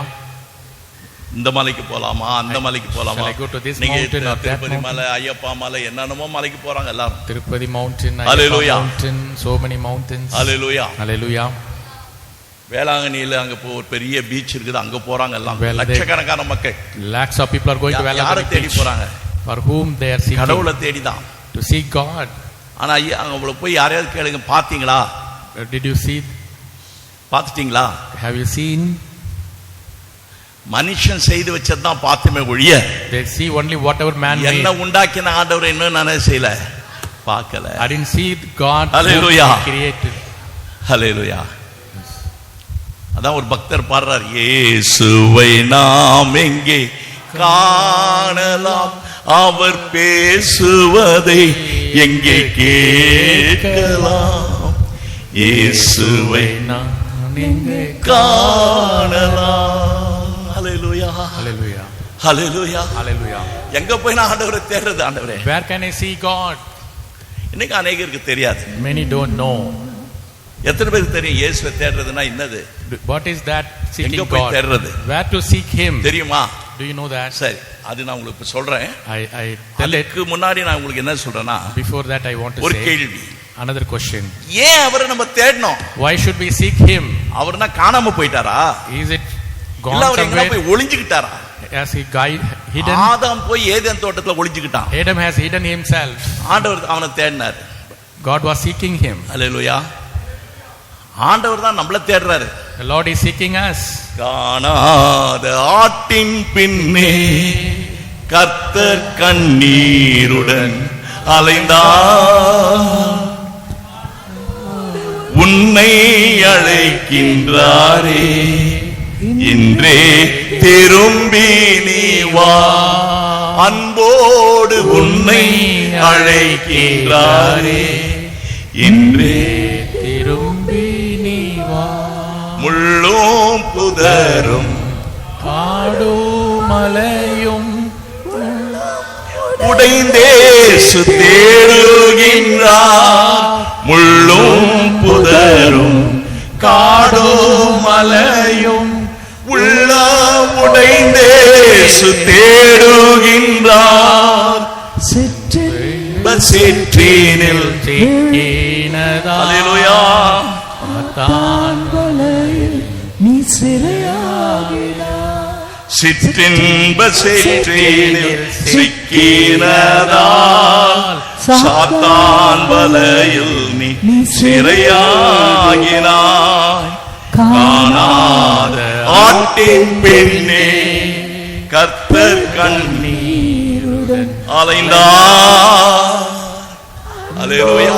இந்த மலைக்கு போலாமா? அந்த மலைக்கு போலாமா?
Shall I go to this
நீங்க
mountain or that
Tirupati
mountain?
மலை, ஐயப்பா மலை, என்னென்னமோ மலைக்கு போறாங்க எல்லாரும்.
Tirupati mountain,
Hallelujah.
Ayappa mountain, so many mountains.
அல்லேலூயா.
Hallelujah.
வேளாங்கண்ணியில அங்க ஒரு பெரிய பீச் இருக்குது, அங்க போறாங்க எல்லாம்.
Well,
லட்சக்கணக்கான மக்கள்.
Lakhs of people are going to
யாரை
Velagari
தேடி
beach.
போறாங்க?
For whom they are seeking?
கடவுளை தேடிதான்.
To seek God.
ஆனா அங்க போய் யாரையாவது கேளுங்க, பாத்தீங்களா?
Did you see?
பாத்துட்டீங்களா?
Have you seen?
மனுஷன் செய்து வச்சதுதான் பார்த்துமே ஒழிய
They see only whatever man made.
என்ன உண்டாக்கின ஆண்டவர் இன்னும் நானே செய்யல, பார்க்கல.
I didn't see God who
Hallelujah.
created.
ஹல்லேலூயா. அதான் ஒரு பக்தர் பாடுறார், இயேசுவை நாம் எங்கே காணலாம், அவர் பேசுவதை எங்கே கேட்கலாம், இயேசுவை நாம் எங்கே காணலாம். ஹல்லேலூயா,
Hallelujah.
ஹல்லேலூயா,
Hallelujah.
எங்க போய் நான் ஆண்டவரை தேடுறது? ஆண்டவரே,
Where can I see God?
இன்னைக்கு அநேகருக்கு தெரியாது.
Many don't know.
எத்தனை பேருக்கு தெரியும் இயேசுவை தேடுறதுன்னா என்னது?
What is that seeking
எங்க போய்
God?
தேடுறது
Where to seek Him?
தெரியுமா?
Do you know that?
சரி, அது நான் உங்களுக்கு இப்ப சொல்றேன்.
I tell it.
அதுக்கு முன்னாடி நான் உங்களுக்கு என்ன சொல்றேன்னா,
Before that I want to
ஒரு
say
கேள்வி.
another question.
ஏன் அவரை நம்ம தேடணும்?
Why should we seek Him?
அவர்னா காணாம போயிட்டாரா?
Is it
இல்ல
gone
அவர் எங்க
somewhere?
போய் ஒளிஞ்சுக்கிட்டாரா?
Has He hidden?
ஆதாம் போய் ஏதேன் தோட்டத்துல ஒளிஞ்சுக்கிட்டான்.
Adam has hidden himself.
ஆண்டவர் அவனை தேடினார்.
God was seeking him.
அல்லேலூயா. ஆண்டவர் தான் நம்மள தேடுறாரு.
The Lord is seeking us.
காணாத ஆட்டின் பின்னே கர்த்தர் கண்ணீருடன் அலைந்தார், உன்னை அழைக்கின்றாரே, இன்றே திரும்பி நீ வா, அன்போடு உன்னை அழைக்கின்றாரே, இன்றே
திரும்பி நீ வா,
முள்ளும் புதரும்
காடும் மலையும்
உடைந்தேசு தேடுகின்றார், முள்ளும் புதரும் காடும் மலையும் உள்ள உடைந்தேசு தேடுகின்றார், சிற்றினில் அல்லேலூயா.
தான்
நீ சிறையாகினாய்,
சிற்றின்ப சேற்றினில் சிக்கினதால் சாத்தான் வலையில் நீ சிறையாகினாய், காணாத ஆட்டின் பெண்ணே கர்த்தர் கண்ணீருடன் அலைந்தார். அல்லேலூயா.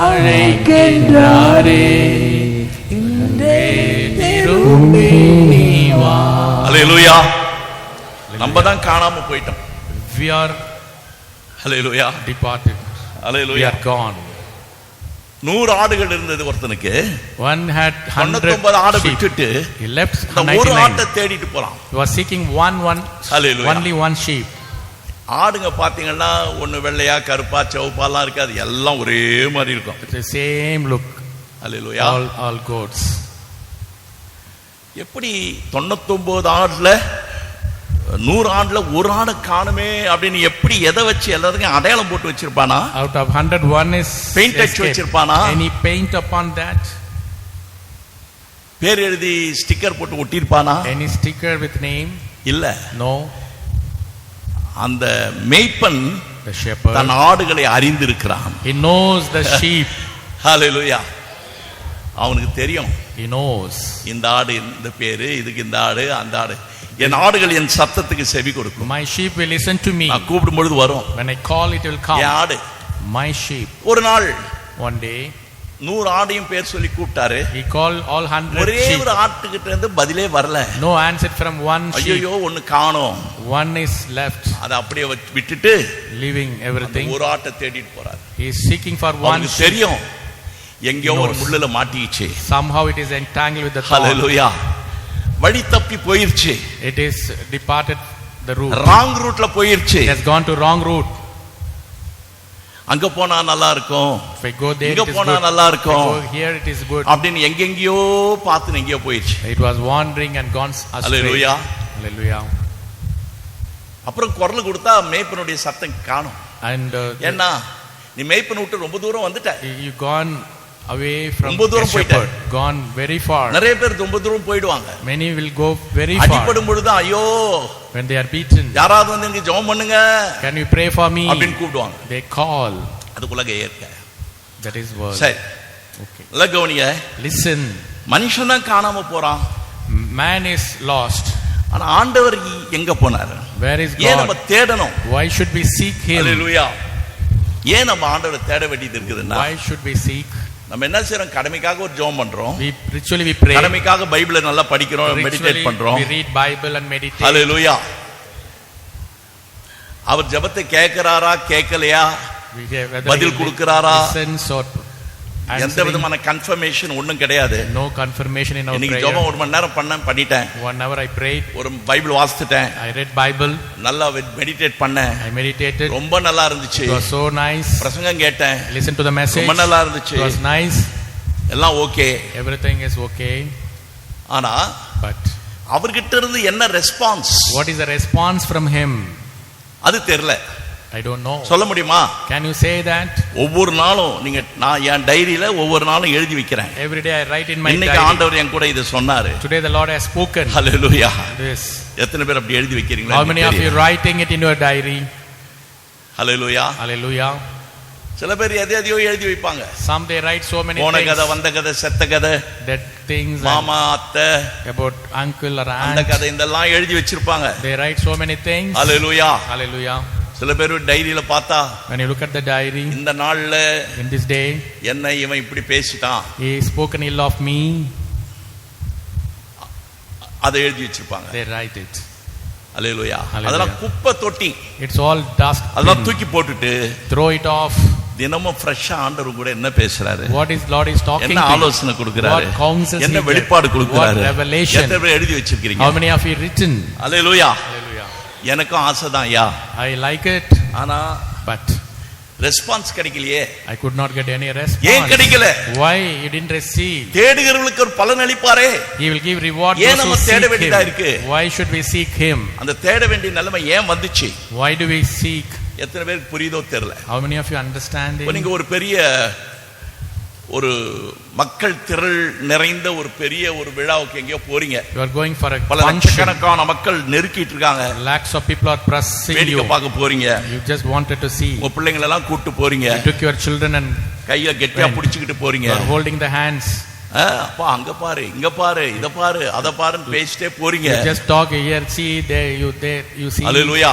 அழைக்கின்றாரே, இன்றே திரும்பி நீ வா.
அல்லேலூயா. நம்ம தான் காணாம போயிட்டோம்.
We are
hallelujah,
departed. We
hallelujah.
are gone.
100 ஆடுகள் இருந்தது ஒருத்தனுக்கு.
One had
99 ஆடு
100 sheep.
விட்டுட்டு
He left
இந்த ஒரு
99.
ஆட்டை தேடிட்டு போறான்.
He was seeking
Hallelujah.
only one sheep.
ஆடுங்க பாத்தீங்கன்னா ஒண்ணு வெள்ளையா கருப்பா சிவப்பாலாம் இருக்காது, எல்லாம் ஒரே மாதிரி இருக்கும்.
It's the same look.
Hallelujah.
All goats.
எப்படி 99 ஆடுல 100 ஆண்டுல ஒரு ஆடு காணுமே அப்படின்னு எப்படி எதை வச்சு எல்லாத்துக்கும் அடையாளம் போட்டு வச்சிருப்பானா?
Out of 100, one is
Paint அடிச்சு
escaped.
வச்சிருப்பானா?
Any paint upon that?
பேர் எழுதி ஸ்டிக்கர் போட்டு ஒட்டிருப்பானா?
Any sticker with name?
இல்ல.
No.
அந்த மேய்ப்பன்
The shepherd.
தன் ஆடுகளை அறிந்திருக்கிறான்.
He knows the sheep.
ஹல்லேலூயா. அவனுக்கு தெரியும்,
He knows.
இந்த ஆடு இந்த பேரு, இதுக்கு இந்த ஆடு, அந்த ஆடு. என் ஆடுகள் என் சத்தத்துக்கு செவி கொடுக்கும்.
My sheep will listen to me.
நான் கூப்பிடும் பொழுது வரும்.
When I call, it will come.
என் ஆடு.
My sheep.
ஒரு நாள்
One day,
100 ஆடையும் பேர் சொல்லி கூப்பிட்டாரு.
he called all 100
ஒரே
sheep.
ஒரு ஆட்டுக்கிட்ட இருந்து பதிலே வரல.
No answer from one sheep.
ஐயோ ஒன்னு காணோம்.
One is left,
அதை அப்படியே விட்டுட்டு
leaving everything.
ஒரு ஆட்டை தேடிட்டு போறாரு.
He is seeking for one
அவனுக்கு
sheep.
தெரியும் எங்கேயோ ஒரு
knows.
முள்ளுல மாட்டிக்கிச்சு.
Somehow it is entangled with the thorn.
ஹல்லேலூயா. வழி தப்பி போயிருச்சு.
It is departed the route.
Wrong ரூட்ல போயிருச்சு.
It has gone to wrong route.
அங்க போனா நல்லா இருக்கும்,
If I go there,
இங்க
it is
போனா
good.
நல்லா
If I
இருக்கும்
go here, it is good.
அப்படின்னு எங்கெங்கயோ பார்த்து எங்கேயோ போயிருச்சு.
It was wandering and gone astray.
Hallelujah.
Hallelujah.
அப்புறம் குரல் கொடுத்தா மேய்ப்பனுடைய சத்தம் காணும்.
And
ஏன்னா நீ மேய்ப்பனை விட்டு ரொம்ப தூரம் வந்துட்ட.
you gone away from
ரொம்ப
the
தூரம்
shepherd, gone very far.
நிறைய பேர் ரொம்ப தூரம் போயிடுவாங்க.
Many will go very far.
அடிபடும் பொழுது ஐயோ
When they are beaten,
யாராவது வந்து எனக்கு ஜெபம் பண்ணுங்க
can you pray for me?
அப்படின்னு கூப்பிடுவாங்க.
They call.
அது உலக இயற்கை.
That is word.
சரி,
Okay.
நல்லா கவனிங்க.
Listen.
மனுஷன் தான் காணாம போறான்.
Man is lost.
ஆனா ஆண்டவர் எங்க போனாரு?
Where is
ஏன் நம்ம
God?
தேடணும்?
Why should we seek Him?
ஹல்லேலூயா. ஏன் நம்ம ஆண்டவரை தேட வேண்டியது இருக்குதுன்னா,
Why should we seek?
நம்ம என்ன செய்றோம்? கடமைக்காக ஒரு ஜெபம் பண்றோம்,
Ritually we pray.
கடமைக்காக பைபிளை நல்லா படிக்கிறோம், மெடிடேட்
Ritually
பண்றோம்.
we read Bible and meditate.
ஹல்லேலூயா. அவர் ஜெபத்தை கேட்கிறாரா கேட்கலையா,
We hear whether
பதில்
he
கொடுக்கிறாரா,
listens or
எந்த
answering.
விதமான கன்ஃபர்மேஷன் ஒண்ணும் கிடையாது.
No confirmation in our
இன்னைக்கு
prayer.
ஜெபம் 1 மணி நேரம் பண்ணிட்டேன்,
1 hour I prayed.
ஒரு பைபிள் வாசிச்சிட்டேன்,
I read Bible.
நல்லா மெடிடேட் பண்ணேன்,
I meditated.
ரொம்ப நல்லா இருந்துச்சு.
It was so nice.
பிரசங்கம் கேட்டேன்,
I listened to the message.
ரொம்ப நல்லா இருந்துச்சு,
It was nice.
எல்லாம் ஓகே.
Everything is okay.
ஆனா
But
அவர்கிட்ட இருந்து என்ன response,
what is the response from him?
அது தெரியல.
I don't know.
சொல்ல முடியுமா?
Can you say that?
ஒவ்வொரு நாளும் நான் என் டைரியில ஒவ்வொரு நாளும் எழுதி வைக்கிறேன்.
Every day I write in my
இன்னைக்கு
diary.
ஆண்டவர் என் கூட இத சொன்னாரு.
Today the Lord has spoken.
Hallelujah.
This.
எத்தனை பேர் அப்படி எழுதி வைக்கிறீங்களா?
How many of you writing it in your diary?
Hallelujah.
Hallelujah.
சில பேர் எதையோ எழுதி வைப்பாங்க.
Some they write so many
போன கதை,
things.
வந்த கதை, செத்த கதை,
That things
மாமா, அத்தை,
about uncle or
அந்த
aunt.
கதை இதெல்லாம் எழுதி வச்சிருப்பாங்க.
They write so many things.
Hallelujah.
Hallelujah.
சில பேர் டைரியில பார்த்தா,
When you look at the diary,
இந்த நாள்ல
in this day,
என்ன இவன் இப்படி பேசிட்டான்,
he spoken ill of me.
அதை எழுதி வச்சிருப்பாங்க.
They write it.
Hallelujah.
Hallelujah.
அதெல்லாம் குப்பை தொட்டி,
It's all dust.
அதெல்லாம் தூக்கி போட்டுட்டு
Throw it off.
தினமும் ஃப்ரெஷ்ஷா ஆண்டவர் கூட என்ன பேசுறாரு,
What is Lord is talking
என்ன
to you?
ஆலோசனை கொடுக்கிறாரு,
What counsels
என்ன
he
வெளிப்பாடு
gave?
கொடுக்கிறாரு,
What revelation?
எத்தனை பேர் எழுதி வச்சிருக்கீங்க?
How many of you written?
Hallelujah.
Hallelujah.
எனக்கும் ஆசைதான் யா,
I like it,
ஆனா
but
ரெஸ்பான்ஸ் கிடைக்கலையே.
I could not get any
ஏன்
response.
கிடைக்கல?
Why you didn't receive?
தேடுகிறவர்களுக்கு ஒரு பலன் அளிப்பாரே.
He will give reward
ஏன்
those who
நம்ம தேட
seek
வேண்டியதா
him.
இருக்கு?
Why should we seek him?
அந்த தேட வேண்டிய நிலைமை ஏன் வந்துச்சு?
Why do we seek?
எத்தனை பேருக்கு புரியுதோ தெரியல.
How many of you understand
இப்போ
it?
நீங்க ஒரு பெரிய ஒரு மக்கள் திரள் நிறைந்த ஒரு பெரிய ஒரு விழாவுக்கு எங்கேயோ போறீங்க,
You are going for a
பல
function.
லட்சக்கணக்கான மக்கள் நெருக்கிட்டு இருக்காங்க,
Lakhs of people are pressing
வேடிக்கை
you.
பார்க்க போறீங்க,
You just wanted to see.
உங்க பிள்ளைங்களை எல்லாம் கூட்டு போறீங்க,
You took your children and
கையில கெட்டியா
When
புடிச்சுக்கிட்டு போறீங்க,
you are holding the hands.
அப்பா அங்க பாரு, இங்க பாரு, இத பாரு, அத பாருன்னு பேசிட்டே போறீங்க.
You just talk here, see there, you see.
ஹல்லேலூயா.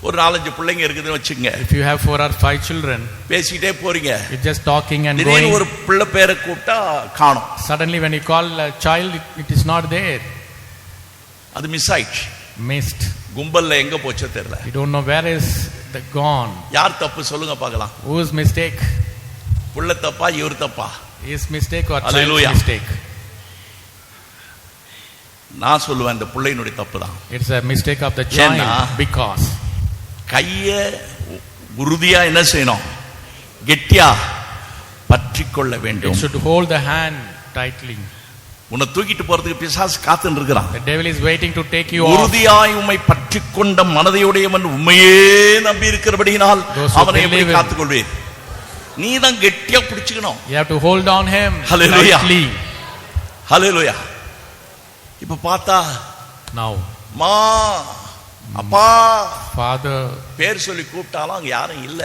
ஒரு 4-5 பிள்ளைங்க இருக்குதுன்னு வச்சுக்கங்க,
If you have 4 or 5 children,
பேசிக்கிட்டே போறீங்க,
you're just talking and
திடீர்னு ஒரு
going.
பிள்ளை பேரை கூப்பிட்டா காணோம்,
Suddenly when you call a child, it is not there.
அது மிஸ் ஆயிடுச்சு.
Missed.
கும்பல்ல எங்க போச்சோ தெரியல.
You don't know where is the gone.
யார் தப்பு சொல்லுங்க பார்க்கலாம்.
Whose mistake?
புள்ள தப்பா, இவர் தப்பா?
His mistake or child's
Hallelujah.
mistake?
நான் சொல்லுவேன் இந்த பிள்ளையினுடைய தப்பு தான்.
It's a mistake of the
ஏன்னா,
child because
கைய உறுதியா என்ன செய்யணும், கெட்டியா பற்றிக்கொள்ள
it
வேண்டும்.
should hold the hand tightly.
உன்னை தூக்கிட்டு போறதுக்கு பிசாசு காத்துன்னு இருக்கிறான்.
The devil is waiting to take you off.
உறுதியாய் உம்மை பற்றிக்கொண்ட மனதையுடையவன் உண்மையே நம்பி இருக்கிறபடியினால்
Those who
அவனை எப்படி
believe him.
காத்துக்கொள்வீர்? நீ தான் கெட்டியா பிடிச்சுக்கணும்.
You have to hold on him
Hallelujah.
tightly.
ஹல்லேலூயா. இப்ப பார்த்தா
Now,
மா அப்பா
Father,
பேர் சொல்லி கூப்பிட்டாலும் அங்க யாரும் இல்ல.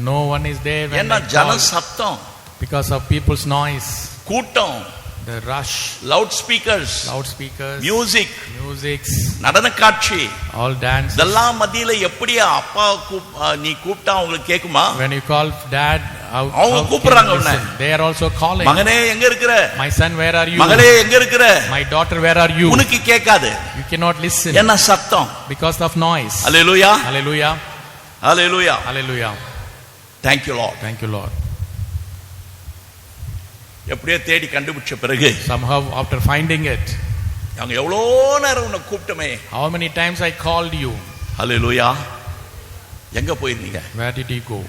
no one is there when
ஏன்னா
I
ஜன
call
சத்தம்,
because of people's noise,
கூட்டம்,
the rush,
loud speakers,
loudspeakers,
music,
musics,
நடன காட்சி,
all dance.
இதெல்லாம் மத்தியில எப்படி அப்பா நீ கூப்பிட்டா உங்களுக்கு கேக்குமா?
When you call dad,
அவங்க
how can
கூப்பிடுறாங்க
you
உன்னை.
listen? They are also calling.
மகனே எங்க இருக்கிற,
My son, where are you?
மகளே எங்க இருக்கிற,
My daughter, where are you?
உனக்கு கேட்காது.
You cannot listen
என்ன சத்தம்.
because of noise.
Hallelujah.
Hallelujah.
Hallelujah.
Hallelujah.
Thank you Lord.
Thank you, Lord.
எப்படியோ தேடி கண்டுபிடிச்ச பிறகு
Somehow after finding it,
அவங்க எவ்வளோ நேரம் உன்னை கூப்பிட்டமே.
how many times I called you?
ஹல்லேலூயா. எங்க போயிருந்தீங்க?
Where did you go?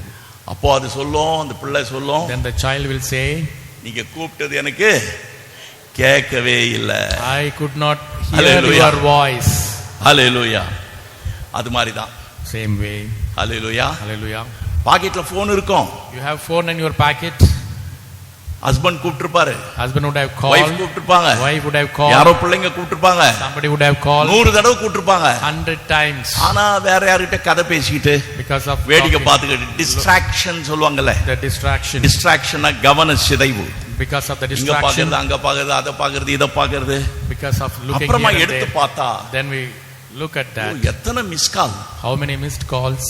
அப்போ அது சொல்லும், அந்த பிள்ளை சொல்லும்,
Then the child will say,
நீங்க கூப்பிட்டது எனக்கு கேட்கவே இல்லை.
I could not hear
Hallelujah.
your voice.
ஹல்லேலூயா. அது மாதிரி தான்.
Same way.
ஹல்லேலூயா.
Hallelujah.
பாக்கெட்ல போன் இருக்கும்,
You have phone in your pocket.
Husband கூப்பிட்டுருப்பாரு,
Husband would have
wife
called.
கூப்பிட்டுருப்பாங்க,
Wife would have called.
யாரோ பிள்ளைங்க கூப்பிட்டுருப்பாங்க,
Somebody would have called
100 தடவை கூப்பிட்டுருப்பாங்க.
100 times
ஆனா வேற யார்கிட்ட கதை பேசிக்கிட்டு
because of
வேடிக்கை
talking.
பார்த்துக்கிட்டு, டிஸ்ட்ராக்ஷன் சொல்லுவாங்கல்ல.
The distraction.
டிஸ்ட்ராக்ஷன்னா கவன சிதைவு.
Because of the
இங்க
distraction.
பாக்குறது, அங்க பாக்குறது, அதை பாக்குறது, இதை பாக்குறது.
Because of looking
அப்புறமா
here and
எடுத்து
there.
பார்த்தா
Then we look at
oh,
that.
எத்தனை miss call.
How many missed calls?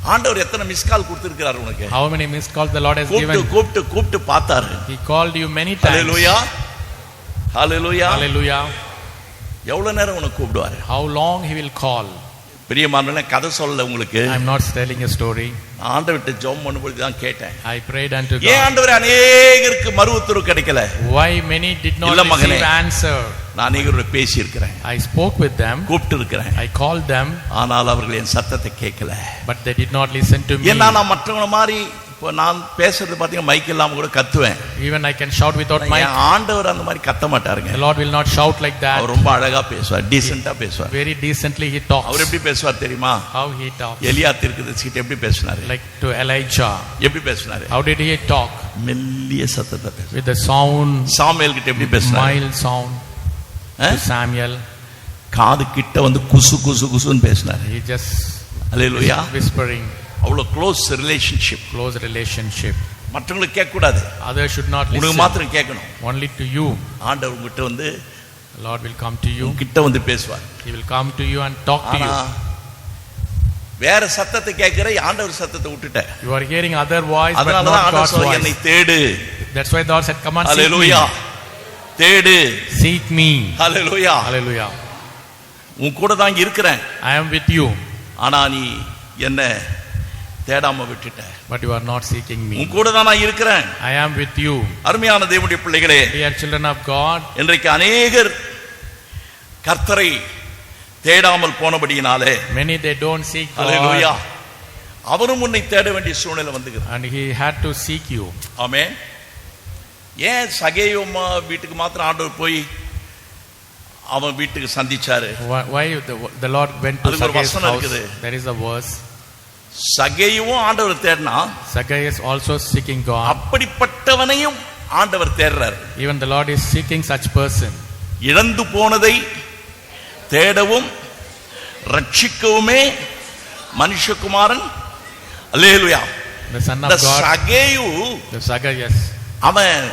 ஆண்டவர் எத்தனை மிஸ் கால் கொடுத்திருக்கிறார் உனக்கு?
How many missed calls the Lord has given?
கூப்பிட்டு பார்த்தாரு.
He called you many times.
Hallelujah hallelujah
Hallelujah.
எவ்வளவு நேரம் உனக்கு கூப்பிடுவாரு?
How long he will call?
பிரியமானவனே, கதை சொல்லல உங்களுக்கு.
I'm not telling a story.
ஆண்டவர்ட்ட ஜெபம் பண்ணும்போது தான் கேட்டேன்.
I prayed unto God.
ஏன் ஆண்டவரே அநேகருக்கு மறு உத்தரவு கிடைக்கல?
Why many did not receive answer?
நான் அநேகரோட பேசி இருக்கிறேன்.
I spoke with them.
கூப்பிட்டு இருக்கிறேன்.
I called them.
ஆனால் அவர்கள் என் சத்தத்தை கேட்கல.
But they did not listen to me.
ஏன்னா நான் மற்றவங்கள மாதிரி இப்போ நான் பேசுறது பாத்தீங்கன்னா மைக் இல்லாம கூட கத்துவேன்.
Even I can shout without mic.
ஆண்டவர் அந்த மாதிரி கத்த மாட்டாருங்க.
The Lord will not shout like that.
அவர் ரொம்ப அழகா பேசுவார், டீசென்ட்டா பேசுவார்.
Very decently he talks.
அவர் எப்படி பேசுவார் தெரியுமா?
How he talks.
எலியா தீர்க்கதரிசிகிட்ட எப்படி பேசினாரு?
Like to Elijah.
எப்படி பேசினாரு?
How did he talk?
மெல்லிய சத்தத்தை பேசுவார்.
With the sound.
சாமுவேல் கிட்ட எப்படி பேசினாரு?
Mild sound. To Samuel.
காது கிட்ட வந்து குசு குசு குசுன்னு பேசினாரு.
He just
hallelujah
whispering.
அவ்வளவு க்ளோஸ் ரிலேஷன்ஷிப்.
Close relationship.
மற்றவங்களுக்கு கேட்க கூடாது.
Others should not listen.
உங்களுக்கு மாத்திரம் கேட்கணும்.
Only to you.
ஆண்டவர் உங்கிட்ட வந்து
The Lord will come to you.
கிட்ட வந்து பேசுவார்.
He will come to you and talk to you.
வேற சத்தத்தை கேட்கிற ஆண்டவர் சத்தத்தை விட்டுட்ட.
You are hearing other voice but
அதனால
not God's voice.
என்னை தேடு.
That's why God said, come on, seek me.
ஹalleluya. தேடு.
Seek me.
ஹalleluya.
Hallelujah.
உன் கூட தான் இருக்கிறேன்.
I am with you.
ஆனா நீ என்ன தேடாம விட்டுட்ட.
But you are not seeking me.
உன் கூட தான் நான் இருக்கிறேன்.
I am with you.
அருமையான தேவனுடைய பிள்ளைகளே,
Dear children of God,
இன்றைக்கு அநேகர் கர்த்தரை தேடாமல் போனபடியினாலே
many they don't seek
hallelujah
God.
அவரும் உன்னை தேட வேண்டிய சூழ்நிலை வந்துகிறது.
And he had to seek you.
ஆமென். ஏன் சகேயுமா வீட்டுக்கு மாத்திரம் ஆண்டவர் போய் அவன் வீட்டுக்கு சந்திச்சாரு?
Why the Lord went to Zacchaeus' house? There is a verse.
சகேயுவும் ஆண்டவர் தேடினா,
Zacchaeus also seeking God.
அப்படிப்பட்டவனையும் ஆண்டவர் தேடுறார்.
Even the Lord is seeking such person.
இழந்து போனதை தேடவும் ரட்சிக்கவுமே மனுஷகுமாரன் அல்லேலூயா.
The son of God.
சகேயு,
The Zacchaeus.
அவன்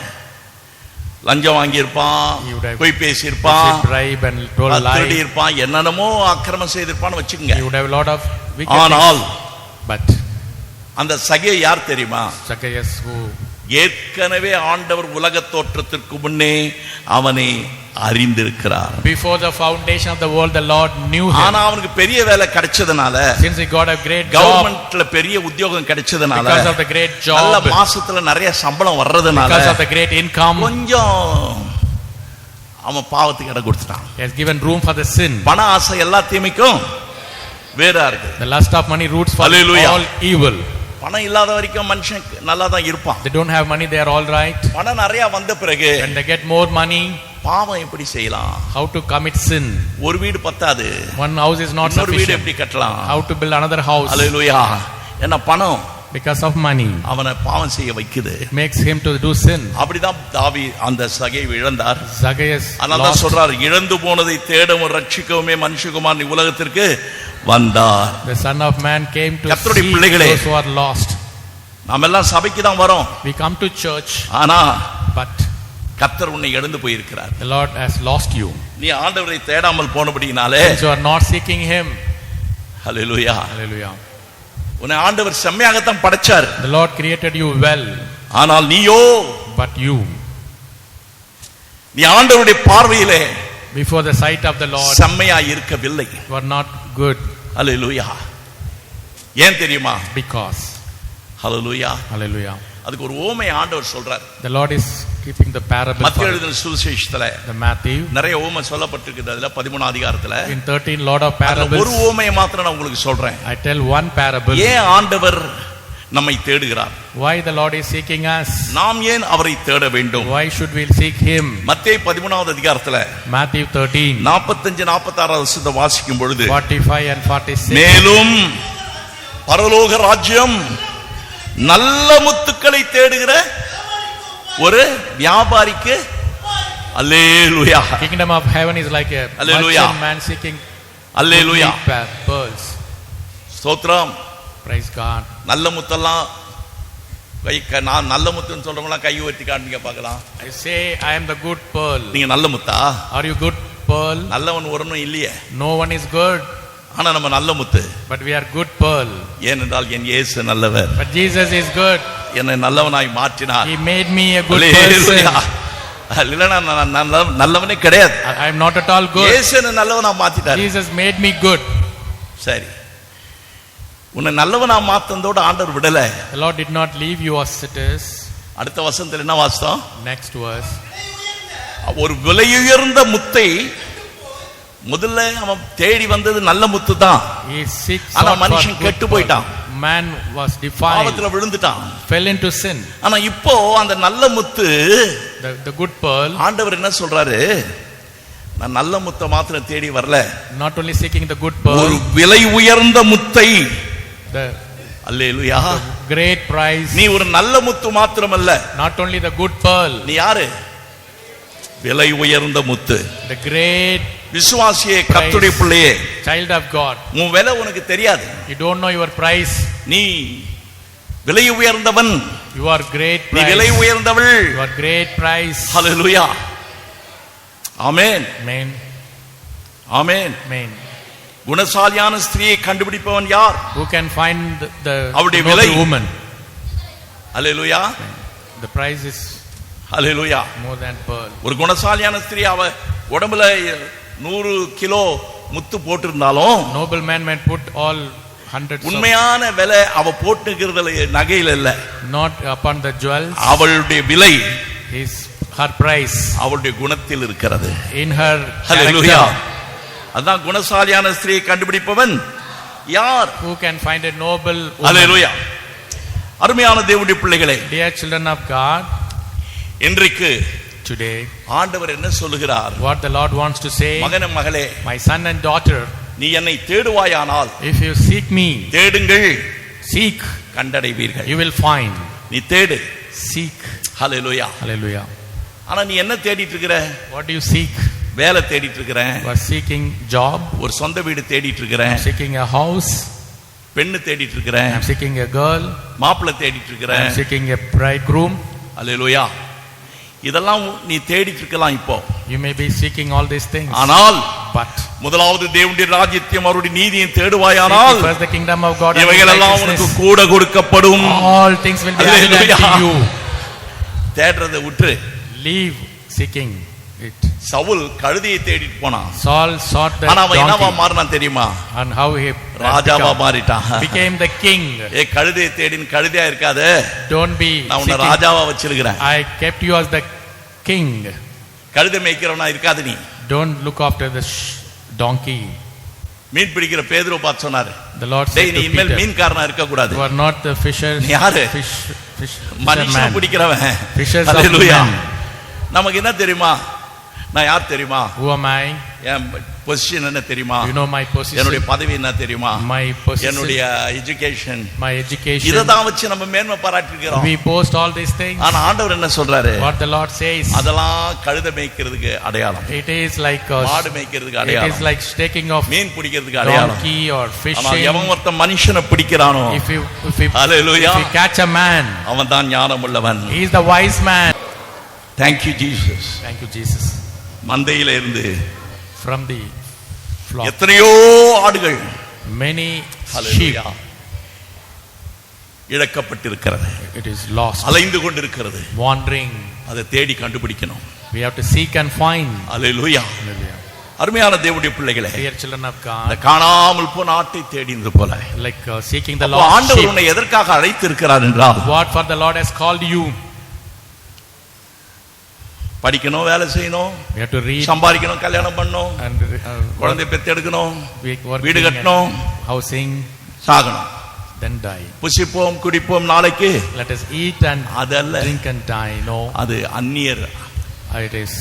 லஞ்சம் வாங்கி இருப்பான், போய் பேசி இருப்பான்,
bribe and told lie.
திருடி இருப்பான், என்னென்னமோ அக்கிரமம் செய்திருப்பான்னு வச்சுக்கோங்க.
He would have a lot of wicked
ஆனால்
but
அந்த சகேயு யார் தெரியுமா?
Zacchaeus who
ஏற்கனவே ஆண்டவர் உலக தோற்றத்திற்கு முன்னே அவனை அறிந்திருக்கிறார்.
Before the foundation of the world the Lord knew him.
ஆனா அவனுக்கு பெரிய வேலை கிடைச்சதனால,
Since he got a great job,
கவர்மெண்ட்ல பெரிய உத்தியோகம் கிடைச்சதனால,
because of the great job,
நல்ல மாசத்துல நிறைய சம்பளம் வர்றதுனால,
because of the great income,
கொஞ்சம் அவன் பாவத்துக்கு இடம் கொடுத்துட்டான்.
he has given room for the sin.
பண ஆசை எல்லா தீமைக்கும் வேறா இருக்கு.
The lust of money roots for
Hallelujah.
all evil.
பணம் இல்லாத வரைக்கும் மனுஷன் நல்லா தான் இருப்பான்.
They don't have money, they are all right.
பணம் நிறைய வந்த பிறகு
When they get more money,
பாவம் எப்படி செய்யலாம்?
how to commit sin?
ஒரு வீடு பத்தாது,
One house is not
இன்னொரு வீடு
sufficient.
எப்படி கட்டலாம்?
How to build another house?
ஹalleluya. என்ன பணம்
Because of money,
அவனை பாவம் செய்ய வைக்குது.
it makes him to do sin.
அப்படிதான் தாவீது அந்த சகேயு இழந்தார்.
Zacchaeus
அதனால
lost.
சொல்றார், இழந்து போனதை தேடவும் ரட்சிக்கவுமே மனுஷகுமாரன் உலகத்திற்கு வந்தார்.
The Son of Man came to
கர்த்தருடைய
seek
பிள்ளைகளே,
those who are lost.
நாம எல்லாம் சபைக்கு தான் வரோம்.
We come to church,
ஆனா
but
கர்த்தர் உன்னை இழந்து போயிருக்கிறார்.
the Lord has lost you.
நீ ஆண்டவரை தேடாமல் போனபடினாலே,
Since you are not seeking him.
Hallelujah.
Hallelujah.
உன்னை ஆண்டவர் செம்மையாகத்தான் படைச்சார்.
The Lord created you well,
ஆனால் நீயோ,
but you,
நீ ஆண்டவருடைய பார்வையிலே
before the sight of the Lord,
செம்மையா இருக்கவில்லை.
you are not good.
ஹalleluya. ஏன் தெரியுமா?
Because.
ஹalleluya.
Hallelujah.
அதுக்கு ஒரு ஓமை ஆண்டவர் சொல்றார்.
The Lord is keeping the parable
மத்தேயு
for
எழுதின சுவிசேஷத்துல
the Matthew.
நிறைய ஓமை சொல்லப்பட்டிருக்குது. அதுல 13 அதிகாரத்துல
In 13 lot of
ஒரு
parables.
ஓமையை மாத்திரம் நான் உங்களுக்கு சொல்றேன்.
I tell one parable.
ஏன் ஆண்டவர் நம்மை தேடுகிறார்?
Why the Lord is seeking us?
நாம் ஏன் அவரை தேட வேண்டும்?
Why should we seek him?
மத்தேயு 13வது அதிகாரத்துல
Matthew 13
45 46 வசனத்தை வாசிக்கும் பொழுது,
45 and 46.
மேலும் பரலோக ராஜ்யம் நல்ல முத்துக்களை தேடுகிற ஒரு வியாபாரிக்கு அல்லேலூயா.
Kingdom of heaven is like a
Hallelujah.
merchant man seeking
hallelujah.
pearls.
ஸ்தோத்திரம்.
Praise God.
நல்ல முத்தெல்லாம் நான் நல்ல முத்துன்னு சொல்றவங்களாம் கை உயர்த்தி காட்டுங்க பார்க்கலாம்.
I say I am the good pearl.
நீங்க நல்ல முத்தா?
Are you good pearl?
நல்லவன் ஒருவனும் இல்லையே.
No one is good.
ஆனா நம்ம நல்ல முத்து.
But we are good pearl.
ஏனென்றால் என் இயேசு நல்லவர்.
But Jesus is good.
என்னை நல்லவனாய் மாற்றினார்.
He made me a good person.
இல்லைன்னா நான் நல்லவனே கிடையாது.
I am not at all good.
இயேசு என்னை நல்லவனா மாத்திட்டார்.
Jesus made me good.
சரி, உன்னை நல்லவனா மாத்தந்தோட ஆண்டவர் விடல.
The Lord did not leave you as it is.
அடுத்த வசனத்துல என்ன வாசித்தோம்?
Next verse.
ஒரு விலையுயர்ந்த முத்தை முதல்ல அவன் தேடி வந்தது நல்ல முத்து தான். ஆனா மனுஷன் கெட்டு போயிட்டான்.
Man was defiled.
பாவத்துல விழுந்துட்டான்.
Fell into sin.
ஆனா இப்போ அந்த நல்ல முத்து,
the good pearl,
ஆண்டவர் என்ன சொல்றாரு? நான் நல்ல முத்தை மாத்திரம் தேடி வரல.
Not only seeking the good pearl.
ஒரு விலை உயர்ந்த முத்தை.
The
hallelujah.
Great prize.
நீ ஒரு நல்ல முத்து மாத்திரமல்ல.
Not only the good pearl.
நீ யாரு? விலை உயர்ந்த முத்து.
The great
விசுவாசியே, கர்த்தருடைய பிள்ளையே,
child of God.
உன் விலை உனக்கு தெரியாது.
You don't know your price.
நீ விலை உயர்ந்தவன்.
You are great price.
நீ விலை உயர்ந்தவள்.
You are great price.
Hallelujah. Amen.
Amen.
Amen.
Amen.
குணசாலியான ஸ்திரியை கண்டுபிடிப்பவன் யார்?
Who can find the
noble
woman?
Hallelujah.
The price is
hallelujah.
more than pearl.
ஒரு குணசாலியான ஸ்திரீ அவ உடம்புல 100 கிலோ முத்து போட்டிருந்தாலும்,
noble man may put all hundreds.
உண்மையான விலை அவ போட்டுக்கிறதுல நகையில இல்ல.
Not upon the jewels.
அவளுடைய விலை,
is her price,
அவளுடைய குணத்தில் இருக்கிறது.
in her
hallelujah.
character.
அதான் குணசாலியான ஸ்திரியை கண்டுபிடிப்பவன் யார்?
Who can find a noble woman?
ஹல்லேலூயா. அருமையான தேவனுடைய பிள்ளைகளே,
Dear children of God,
இன்றைக்கு
today
ஆண்டவர் என்ன சொல்லுகிறார்?
what the Lord wants to say,
மகனே மகளே,
my son and daughter,
நீ என்னை தேடுவாயானால்,
if you seek me,
தேடுங்கள்,
seek,
கண்டடைவீர்கள்.
you will find.
நீ தேடு.
Seek.
ஹல்லேலூயா.
Hallelujah.
ஆனா நீ என்ன தேடிட்டு இருக்கிற?
What do you seek?
வேலை தேடிட்டு இருக்கிறேன்.
You are seeking job.
ஒரு சொந்த வீடு தேடிட்டு இருக்கிறேன்.
Seeking a house.
பெண்ணு தேடிட்டு இருக்கிறேன்.
I'm seeking a girl.
மாப்பிள்ளை தேடிட்டு இருக்கிறேன்.
I'm seeking a bridegroom.
ஹல்லேலூயா. இதெல்லாம் நீ தேடிட்டு இருக்கலாம் இப்போ.
You may be seeking all these things.
ஆனால்
But
முதலாவது தேவனுடைய ராஜ்யத்தையும் அவருடைய நீதியையும் தேடுவாயானால்,
first the kingdom of God and
இவைகள் எல்லாம் உனக்கு கூட கொடுக்கப்படும்.
all things will be added unto you.
தேடுறதை விட்டு
Leave seeking it.
சவுல் கழுதையை தேடிட்டு போனான்.
Saul sought the
ஆனா அவன் என்னவா
donkey.
மாறினான் தெரியுமா?
And how he
ராஜாவா மாறிட்டான்.
became the king.
கழுதையை தேடின்னு கழுதையா இருக்காத,
Don't be
நான் உன்னை
seeking.
ராஜாவா வச்சிருக்கிறேன்.
I kept you as the king.
கழுதை மேய்க்கிறவனா இருக்காது நீ.
Don't look after the donkey.
மீன் பிடிக்கிற பேதுரு பார்த்து சொன்னாரு,
The Lord said
டேய் நீ
to
இனிமேல்
Peter,
மீன்காரனா இருக்க கூடாது.
you are not the fishers.
நீ யாரு? மனுஷனை
Fisherman.
பிடிக்கிறவன்.
Fishers of
hallelujah.
men.
நமக்கு என்ன தெரியுமா? நான் யார் தெரியுமா?
Who am I?
N position என்ன தெரியுமா?
You know my position.
என்னுடைய பதவி என்ன தெரியுமா?
My position.
என்னுடைய எஜுகேஷன்.
My education.
இததான் வச்சு நம்ம மேன்மை பாராட்டிக்கிறோம்.
We boast all these things.
ஆனா ஆண்டவர் என்ன சொல்றாரு?
What the Lord says.
அதெல்லாம் கழுதை மேய்க்கிறதுக்கு அடையாளம்.
It is like
மாடு மேய்க்கிறதுக்கு
it
அடையாளம்.
is like taking of
மீன் பிடிக்கிறதுக்கு அடையாளம்.
donkey or
ஆனா
fishing.
எவன் ஒருத்தன் மனுஷனை பிடிக்கிறானோ,
If you
hallelujah,
catch a man,
அவன் தான் ஞானம் உள்ளவன்.
he is the wise man.
Thank you Jesus.
Thank you Jesus.
மந்தையில இருந்து
From the flock,
எத்தனையோ ஆடுகள்,
many sheep,
hallelujah, இழக்கப்பட்டிருக்கிறது.
it is lost,
அலைந்து கொண்டிருக்கிறது.
wandering.
அதை தேடி கண்டுபிடிக்கணும்.
We have to seek and find.
Hallelujah.
Hallelujah.
அருமையான தேவனுடைய பிள்ளைகளே,
Dear children of
அந்த
God,
காணாமல் போன ஆட்டை தேடினது போல
like seeking the
அப்போ
lost
ஆண்டவர்
sheep.
உன்னை எதற்காக அழைத்திருக்கிறார் என்றால்,
What for the Lord has called you.
படிக்கணும், வேலை செய்யணும்,
We have to read
சம்பாதிக்கணும், கல்யாணம் பண்ணணும்,
and
குழந்தை பெத்தெடுக்கணும்,
working
வீடு
and
கட்டணும்,
housing,
சாகணும்.
then die.
புசிப்போம், குடிப்போம், நாளைக்கு
Let us eat and
அதல்ல.
drink and die. No,
அது அந்நியர்,
it is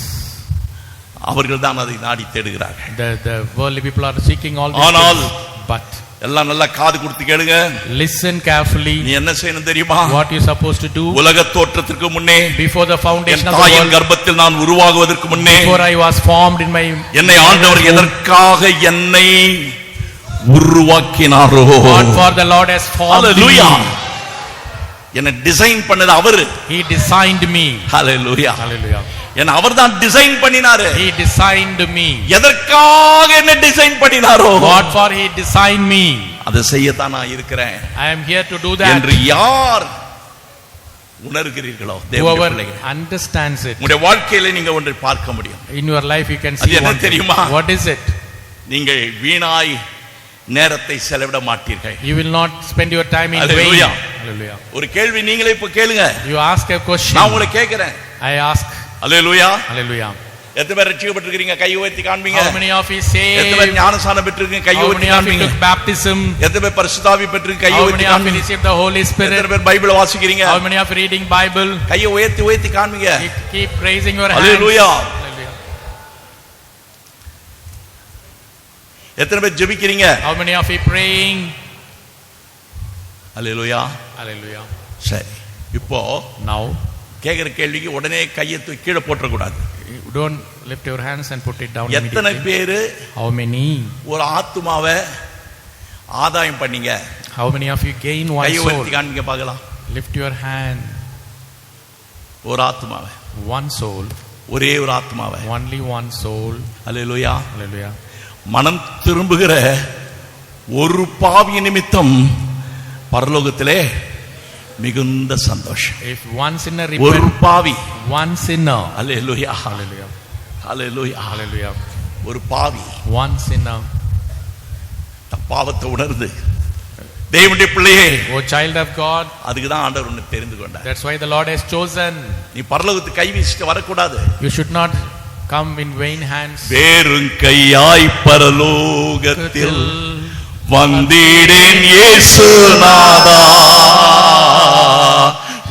அவர்கள் தான் அதை நாடி தேடுகிறார்கள்.
the worldly people are seeking all these
ஆனால்
things. But
எல்லாம் நல்லா காது கொடுத்து கேளுங்க.
listen carefully.
நீ என்ன செய்யணும் தெரியுமா?
What you supposed to do
உலக தோற்றத்திற்கு முன்னே,
before the
N
foundation of the
தாயின்
world,
கர்ப்பத்தில் நான் உருவாகுவதற்கு முன்னே,
before I was formed in my
என்னை ஆண்டவர் எதற்காக என்னை உருவாக்கினாரோ,
What for the Lord has formed
hallelujah,
me.
என்னை டிசைன் பண்ணது அவரு.
He designed me.
Hallelujah.
Hallelujah.
ஏன்னா அவர்தான் டிசைன் பண்ணினாரு.
He designed me.
எதற்காக என்ன design பண்ணினாரோ,
What for He designed me.
அதை செய்யத்தான் நான் இருக்கிறேன்
I am here to do that.
என்று யார் உணர்கிறீர்களோ, தேவனுடைய
Whoever
பிள்ளைகளே,
understands it.
உங்களுடைய வாழ்க்கையில நீங்க ஒன்றை பார்க்க முடியும்.
In your life you can
அது
see
என்ன
one thing.
தெரியுமா?
What is it?
நீங்கள் வீணாய் நேரத்தை செலவிட மாட்டீர்கள்.
You will not spend your time in vain.
Hallelujah.
Hallelujah.
ஒரு கேள்வி நீங்களே இப்ப கேளுங்க,
You ask a question.
நான் உங்களை கேட்கிறேன்.
I ask.
அல்லேலூயா.
Hallelujah.
எத்தனை பேர் ரட்சிக்கப்பட்டிருக்கீங்க? கை உயர்த்தி காண்பீங்க.
How many of you
எத்தனை பேர்
saved?
ஞானஸ்நானம் பெற்றிருக்கீங்க? கை
How
உயர்த்தி
many of you
காண்பீங்க.
took baptism?
எத்தனை பேர் பரிசுத்த ஆவி பெற்றிருக்கீங்க? கை
How
உயர்த்தி
many of you
காண்பீங்க.
received the Holy
எத்தனை
Spirit?
பேர் Bible வாசிக்கிறீங்க?
How many of you reading Bible?
கையை உயர்த்தி உயர்த்தி காண்பீங்க.
Keep raising your hands.
Hallelujah.
Hallelujah.
எத்தனை பேர் ஜெபிக்கிறீங்க?
How many of you praying?
Hallelujah.
Hallelujah.
சரி, இப்போ
Now,
கேக்குற கேள்விக்கு உடனே கையை தூக்கி கீழே போட்டுற கூடாது.
don't lift your hands and put it down
எத்தனை
immediately.
பேரு
How many?
ஒரு ஆத்துமாவை ஆதாயம் பண்ணீங்க?
How many of you gain one
கையை
soul?
உயர்த்தி காண்பீங்க பார்க்கலாம்.
Lift your hand.
ஒரு ஆத்துமாவை,
One soul.
ஒரே ஒரு ஆத்துமாவை.
Only one soul.
அல்லேலூயா.
Hallelujah.
மனம் திரும்புகிற ஒரு பாவி நிமித்தம் பரலோகத்திலே மிகுந்த சந்தோஷம்.
If one sinner
ஒரு
repent,
பாவி.
one sinner.
அல்லேலூயா.
Hallelujah.
அல்லேலூயா.
Hallelujah.
ஒரு பாவி
One sinner.
பாவத்தை உணர்ந்து தேவனுடைய பிள்ளையே,
Oh child of God,
அதுக்கு தான் ஆண்டவர் உன்னை தெரிந்து கொண்டார்.
that's why the Lord has chosen.
நீ பரலோகத்துக்கு கை வீசிட்டு வரக்கூடாது.
You should not come in vain hands.
வேறும் கையாய் பரலோகத்தில் வந்திடேன் இயேசுநாதா,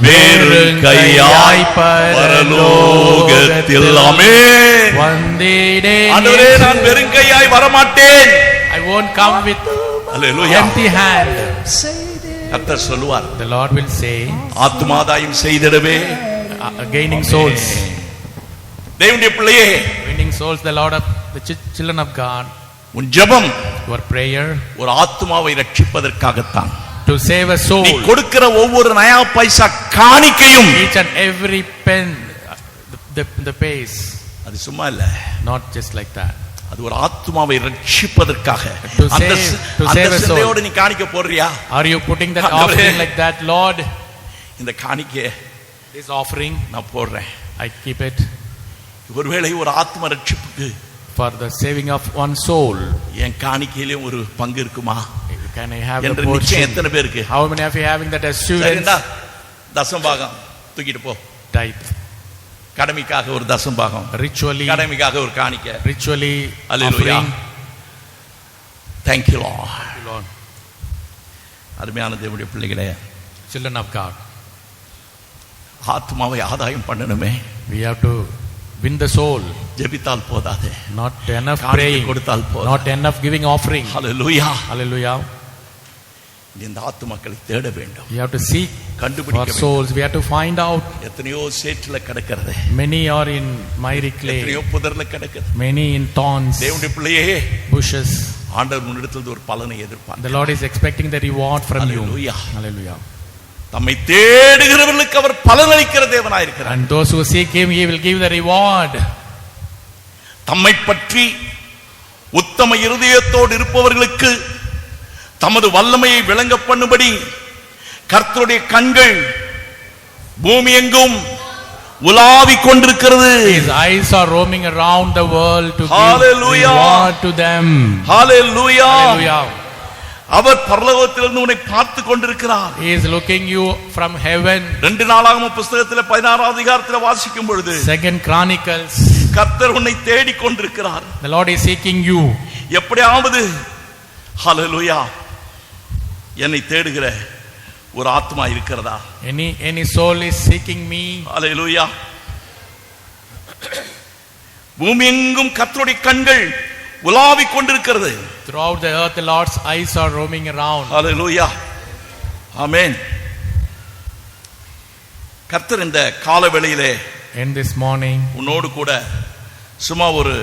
வேறும் கையாய் பரலோகத்தில். ஆமென்.
வந்திடேன்
ஆண்டவரே, நான் வெறும் கையாய் வரமாட்டேன்.
I won't come with
hallelujah.
empty hand.
கர்த்தர் சொல்லுவார்,
The Lord will say,
ஆத்துமாதாயம் செய்திடவே.
gaining souls.
தேவனுடைய பிள்ளையே,
Winning souls, the Lord of the children of God.
உன் ஜெபம்
Your prayer
ஒரு ஆத்துமாவை ரட்சிப்பதற்காகத்தான்.
to save a
நீ
soul.
கொடுக்கிற ஒவ்வொரு நயா பைசா காணிக்கையும்
Each and every pen, the pace.
அது சும்மா இல்ல,
Not just like that.
அது ஒரு ஆத்துமாவை ரட்சிப்பதற்காக.
To
அந்த
save a soul.
சிந்தையோடு நீ காணிக்க போடுறியா?
Are you putting that
ஆண்டவரே,
offering like that? Lord,
இந்த காணிக்கையை
this offering,
நான் போடுறேன்.
I keep it
ஒருவேளை ஒரு ஆத்ம ரட்சிப்புக்கு
for the saving of one soul.
என் காணிக்கையிலும் ஒரு பங்கு இருக்குமா
Can I have a
என்று நிச்சயம்
portion?
எத்தனை பேருக்கு?
How many of you having that assurance?
சரிடா, தசம்பாகம் தூக்கிட்டு போ.
Tithe.
கடமைக்காக ஒரு தசம்பாகம்,
Ritually,
கடமைக்காக ஒரு காணிக்கை.
ritually
Hallelujah.
offering.
Thank you Lord.
Lord,
அருமையான தேவனுடைய பிள்ளைகளே,
children of God,
ஆத்மாவை ஆதாயம் பண்ணணுமே.
we have to win the soul.
ஜெபித்தால் போதாது,
Not enough
காணிக்கை
praying,
கொடுத்தால் போதாது.
not enough giving offering.
Hallelujah.
Hallelujah.
இந்த ஆத்துமாக்களை தேட வேண்டும்,
We have to seek for
கண்டுபிடிக்க வேண்டும்.
souls. We have to find out.
எத்தனையோ சேற்றுல கிடக்கிறது,
Many are in miry
எத்தனையோ
clay,
புதர்ல கிடக்குது.
many in thorns,
தேவனுடைய பிள்ளையே,
bushes.
ஆண்டவர் உன்னிடத்தில் ஒரு பலனை எதிர்பார்க்கிறார்.
The Lord is expecting the reward from you.
Hallelujah.
Hallelujah.
தம்மை தேடுகிறவர்களுக்கு அவர் பலனளிக்கிற தேவனாயிருக்கிறார்.
And those who seek Him, He will give the reward.
தம்மை பற்றி உத்தம இருதயத்தோடு இருப்பவர்களுக்கு தமது வல்லமையை விளங்க பண்ணும்படி கர்த்தருடைய கண்கள் பூமி எங்கும் உலாவிக் கொண்டிருக்கிறது.
His eyes are roaming around the world to give
Hallelujah.
reward to them.
Hallelujah.
Hallelujah.
அவர் பரலோகத்திலிருந்து உன்னை பார்த்து கொண்டிருக்கிறார்.
He is looking you from heaven.
2 நாளாகமம் புத்தகத்தில் 16ஆம் அதிகாரத்தில் வாசிக்கும் பொழுது,
Second Chronicles,
கர்த்தர் உன்னை தேடிக் கொண்டிருக்கிறார்.
the Lord is seeking you.
எப்படியாவது ஹalleluya என்னை தேடுகிற ஒரு ஆத்மா இருக்கிறதா?
Any soul is seeking me.
ஹalleluya. பூமி எங்கும் கர்த்தருடைய கண்கள் உலாவிக் கொண்டிருக்கிறது.
Throughout the earth, the Lord's eyes are roaming around.
ஹalleluya. ஆமென். கர்த்தர் இந்த காலவேளையிலே
In this morning,
உன்னோடு கூட சும்மா ஒரு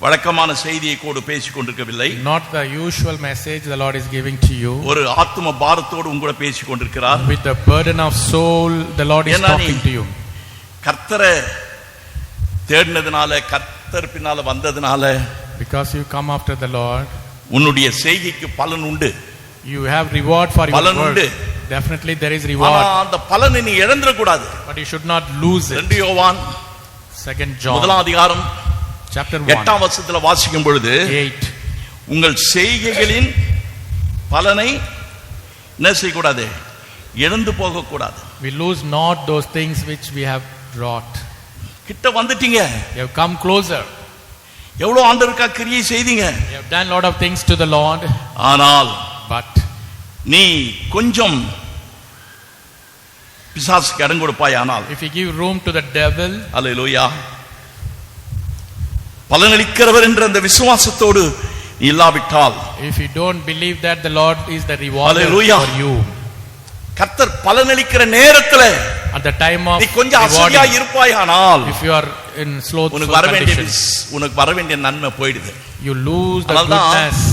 வழக்கமான செய்தியை கூட பேசிக் கொண்டிருக்கவில்லை.
not the usual message the Lord is giving to you.
ஒரு ஆத்ம பாரத்தோடு உங்களோட பேசிக் கொண்டிருக்கிறார்.
With the burden of soul, the Lord is
ஏன்னா
talking to you.
கர்த்தரை தேடினதுனால, கர்த்தர் பின்னால வந்ததுனால,
because you come after the Lord,
உன்னுடைய செய்கைக்கு பலன் உண்டு.
you have reward for your
பலன்
work.
உண்டு.
Definitely there is
ஆனா
reward,
அந்த பலனை நீ இழந்துட கூடாது.
but you should not lose it.
2 யோவான்
2 John
முதலாம் அதிகாரம்
chapter
8ஆம்
1
வசனத்துல வாசிக்கும் பொழுது,
8.
உங்கள் செய்கைகளின் பலனை என்ன செய்யக்கூடாது? இழந்து போக கூடாது.
We lose not those things which we have wrought.
கிட்ட வந்துட்டீங்க.
You have come closer.
எவ்வளவு ஆண்டவருக்கா கிரியை செய்தீங்க.
You have done lot of things to the Lord,
ஆனால்
but
நீ கொஞ்சம் பிசாசுக்கு இடம் கொடுப்பாய். ஆனால்
if you give room to the devil,
அல்லேலூயா, பலனளிக்கிறவர் என்ற அந்த விசுவாசத்தோடு நீ இல்லாவிட்டால்,
if you don't believe that the Lord is the rewarder
Hallelujah.
for you,
கர்த்தர் பலனளிக்கிற நேரத்துல
at the time of
நீ கொஞ்சம் அசதியா
rewarding,
இருப்பாய். ஆனால்
if you are in slothful
உனக்கு வர வேண்டிய
condition,
உனக்கு வர வேண்டிய நன்மை போயிடுது.
you lose the
அதனால்தான்
goodness.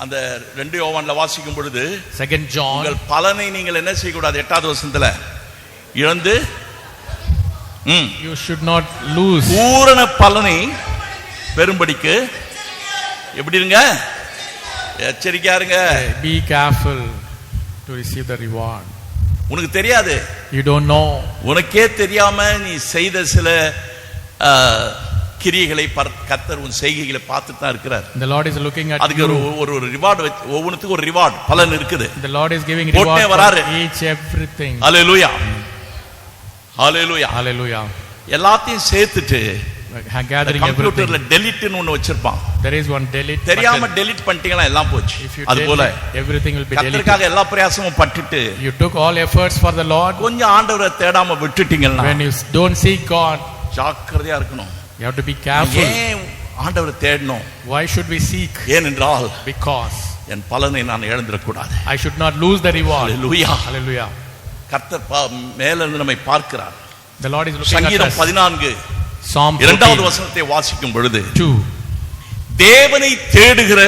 அந்த 2 யோவான்ல வாசிக்கும் பொழுது,
2 John,
உங்கள் பலனை நீங்கள் என்ன செய்யக்கூடாது? 8வது வசனத்துல இழந்து
you should not lose.
பூரண பலனை பெரும்படிக்கு எப்படி இருங்க? எச்சரிக்கையா இருங்க.
Be careful to receive the reward.
உனக்கு தெரியாது,
You don't know.
உனக்கே தெரியாம நீ செய்த சில கிரியைகளை கர்த்தர் உன் செய்கைகளை பார்த்துட்டு தான் இருக்கிறார்.
The Lord is looking at
அதுக்கு
you.
ஒரு ரிவார்டு, ஒவ்வொன்றுத்துக்கும் ஒரு ரிவார்டு பலன் இருக்குது.
The Lord is giving
போட்டே
reward
வராரு.
for each everything.
Hallelujah, hallelujah.
Hallelujah.
எல்லாத்தையும் சேர்த்துட்டு
Gathering
கம்ப்யூட்டர்ல
everything.
டெலிட்னு ஒன்னு வச்சிருப்பான்.
There is one delete
தெரியாம
button.
டெலிட் பண்ணிட்டீங்களா எல்லாம் போச்சு.
If you
அது போல
delete, everything will be deleted.
கர்த்தருக்காக எல்லா பிரயாசமும் பட்டுட்டு
You took all efforts for the Lord.
கொஞ்சம் ஆண்டவரை தேடாம விட்டுட்டீங்கன்னா
When you don't seek God,
ஜாக்கிரதையா இருக்கணும்.
you have to be careful.
ஏன் ஆண்டவரை தேடணும்?
Why should we seek?
ஏனென்றால்
Because
என் பலனை நான் இழந்துடக் கூடாது.
I should not lose the reward.
Hallelujah.
Hallelujah.
கர்த்தர் மேல இருந்து நம்மை பார்க்கிறார்.
The Lord is looking at
சங்கீதம்
us.
14
Psalm
2வது
14,
வசனத்தை வாசிக்கும் பொழுது,
2.
தேவனை தேடுகிற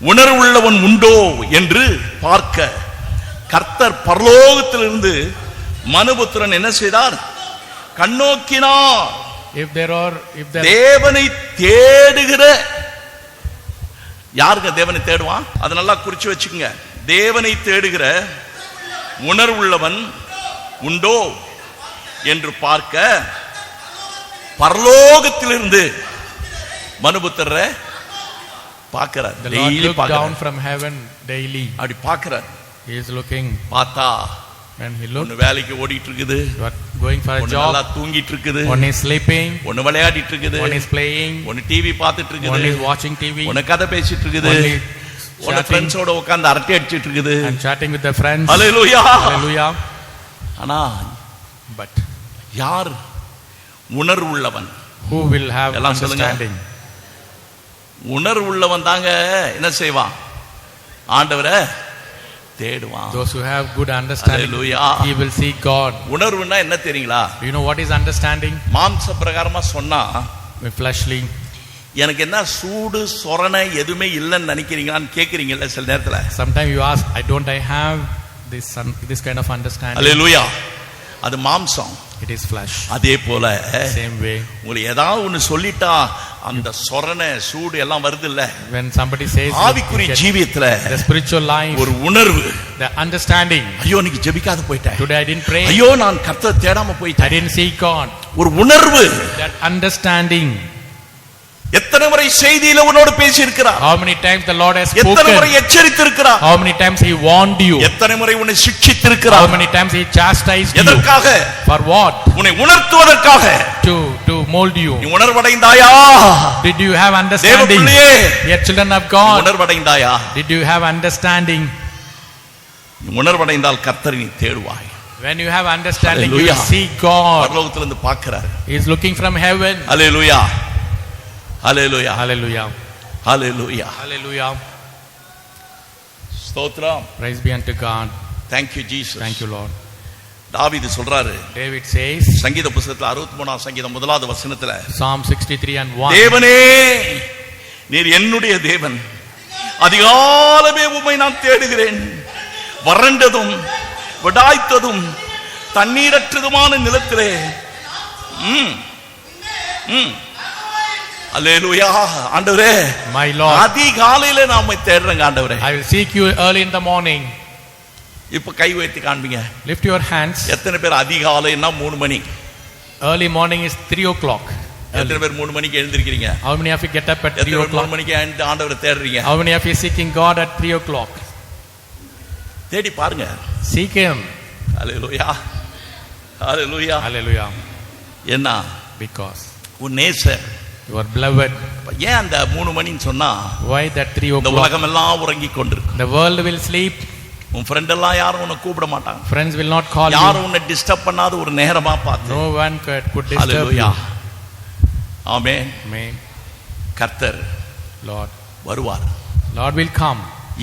உணர்வுள்ளவன் உண்டோ என்று பார்க்க கர்த்தர் பரலோகத்திலிருந்து மனுபுத்திரன் என்ன செய்தார்? கண்ணோக்கினார்.
If there
தேவனை தேடுகிற யாருங்க தேவனை தேடுவான்? அதை நல்லா குறிச்சு வச்சுக்கோங்க. தேவனை தேடுகிற உணர்வுள்ளவன் உண்டோ என்று பார்க்க பரலோகத்திலிருந்து மனுபுத்திர பார்க்கிறார்.
the Lord looked down from heaven daily.
அப்படி பார்க்கிறார்.
He is looking.
பார்த்தா
When he looked,
ஒன்னு வேலைக்கு ஓடிட்டு இருக்குது,
you are going for a
ஒன்னு நல்லா
job,
தூங்கிட்டு இருக்குது,
one is sleeping,
ஒன்னு விளையாடிட்டு இருக்குது,
one is playing,
ஒன்னு டிவி பார்த்துட்டு
one
இருக்குது,
is watching TV,
ஒன்னு கதை பேசிட்டு இருக்குது,
one is
ஒன்னு
chatting
ஃப்ரெண்ட்ஸோட உட்கார்ந்து அரட்டை அடிச்சிட்டு இருக்குது.
and chatting with their friends.
Hallelujah.
Hallelujah.
ஆனா
But
யார் உணர்வுள்ளவன்?
who will have
எல்லாம் சொல்லுங்க.
understanding?
உணர்வுள்ளவன் தாங்க என்ன செய்வான்? ஆண்டவரை தேடுவான்.
Those who have good understanding,
Hallelujah.
he will seek God.
உணர்வுன்னா என்ன தெரியுங்களா?
Do you know what is understanding?
மாம்ச பிரகாரமா சொன்னா,
Fleshly.
எனக்கு என்ன சூடு சொரணை எதுவுமே இல்லைன்னு நினைக்கிறீங்களான்னு கேட்குறீங்கல்ல சில நேரத்துல.
Sometimes you ask, I have this kind of understanding.
அல்லேலூயா. அது மாம்சம்.
It is flesh.
அதே போல
Same way.
உங்களுக்கு ஏதாவது ஒன்னு சொல்லிட்டா அந்த சொரணை சூடு எல்லாம் வருது இல்ல.
When somebody says,
ஆவிக்குரிய ஜீவியத்துல
the spiritual life,
ஒரு உணர்வு,
the understanding.
ஐயோ நீங்க ஜெபிக்காத போயிட்டேன்,
Today I didn't pray,
ஐயோ நான் கர்த்தரை தேடாம
I
போயிட்டேன்,
didn't seek God.
ஒரு உணர்வு.
That understanding.
எத்தனை முறை செய்தியில உன்னோடு பேசி இருக்கிறார்?
How many times the Lord has
எத்தனை முறை
spoken?
எச்சரித்து இருக்கிறார்?
How many times he warned you?
எத்தனை முறை உன்னை சிட்சித்து
How
இருக்கிறார்?
many times he chastised you?
எதற்காக?
For what?
உன்னை உணர்த்துவதற்காக.
To mold you.
நீ உணர்வடைந்தாயா?
Did you have understanding?
தேவப்பிள்ளையே,
Ye children of God,
உணர்வடைந்தாயா?
did you have understanding?
நீ உணர்வடைந்தால் கர்த்தரை நீ தேடுவாய்.
When you have understanding, you
Hallelujah.
will seek God.
பரலோகத்திலிருந்து பார்க்கிறார்.
He is looking from heaven.
Hallelujah, hallelujah,
Hallelujah.
Hallelujah.
Hallelujah.
ஸ்தோத்திரம்.
Praise be unto God.
Thank you Jesus.
Thank you, Lord.
தாவீது சொல்றாரு
David says,
சங்கீத புத்தகத்துல 63ஆம் சங்கீதம் 1வது வசனத்துல,
Psalm 63 and 1.
தேவனே நீர் என்னுடைய தேவன், அதிகாலமே உம்மை நான் தேடுகிறேன், வறண்டதும் விடாய்த்ததும் தண்ணீரற்றதுமான நிலத்திலே அல்லேலூயா. ஆண்டவரே,
My Lord,
அதிகாலையில நாம தேடுறோங்க ஆண்டவரே.
I will seek you early in the morning.
இப்ப கை வைத்து காண்பீங்க.
Lift your hands.
எத்தனை பேர் அதிகாலைன்னா 3 மணி?
Early morning is 3 o'clock.
எத்தனை பேர் 3 மணிக்கு எழுந்திருக்கிறீங்க?
How many of you get up at 3
எத்தனை பேர் 3
o'clock?
மணிக்கு எழுந்து ஆண்டவரை தேடுறீங்க?
How many of you seeking God at 3 o'clock?
தேடி பாருங்க.
Seek Him.
அல்லேலூயா, அல்லேலூயா.
Hallelujah.
என்ன?
Because
உன் நேசர்.
you are beloved.
ஏன் அந்த 3 மணின்னு சொன்னா,
Why that 3
இந்த
o'clock?
உலகம் எல்லாம் உறங்கிக் கொண்டிருக்கு.
The world will sleep.
உன் ஃப்ரெண்ட் எல்லாம் யாரும் உன்னை கூப்பிட மாட்டாங்க.
Friends will not call
யாரும்
you.
உன்னை டிஸ்டர்ப் பண்ணாத ஒரு நேரமா பார்த்து.
No one could disturb
hallelujah.
you.
Amen.
Amen.
கர்த்தர்
Lord.
வருவார்.
Lord will come.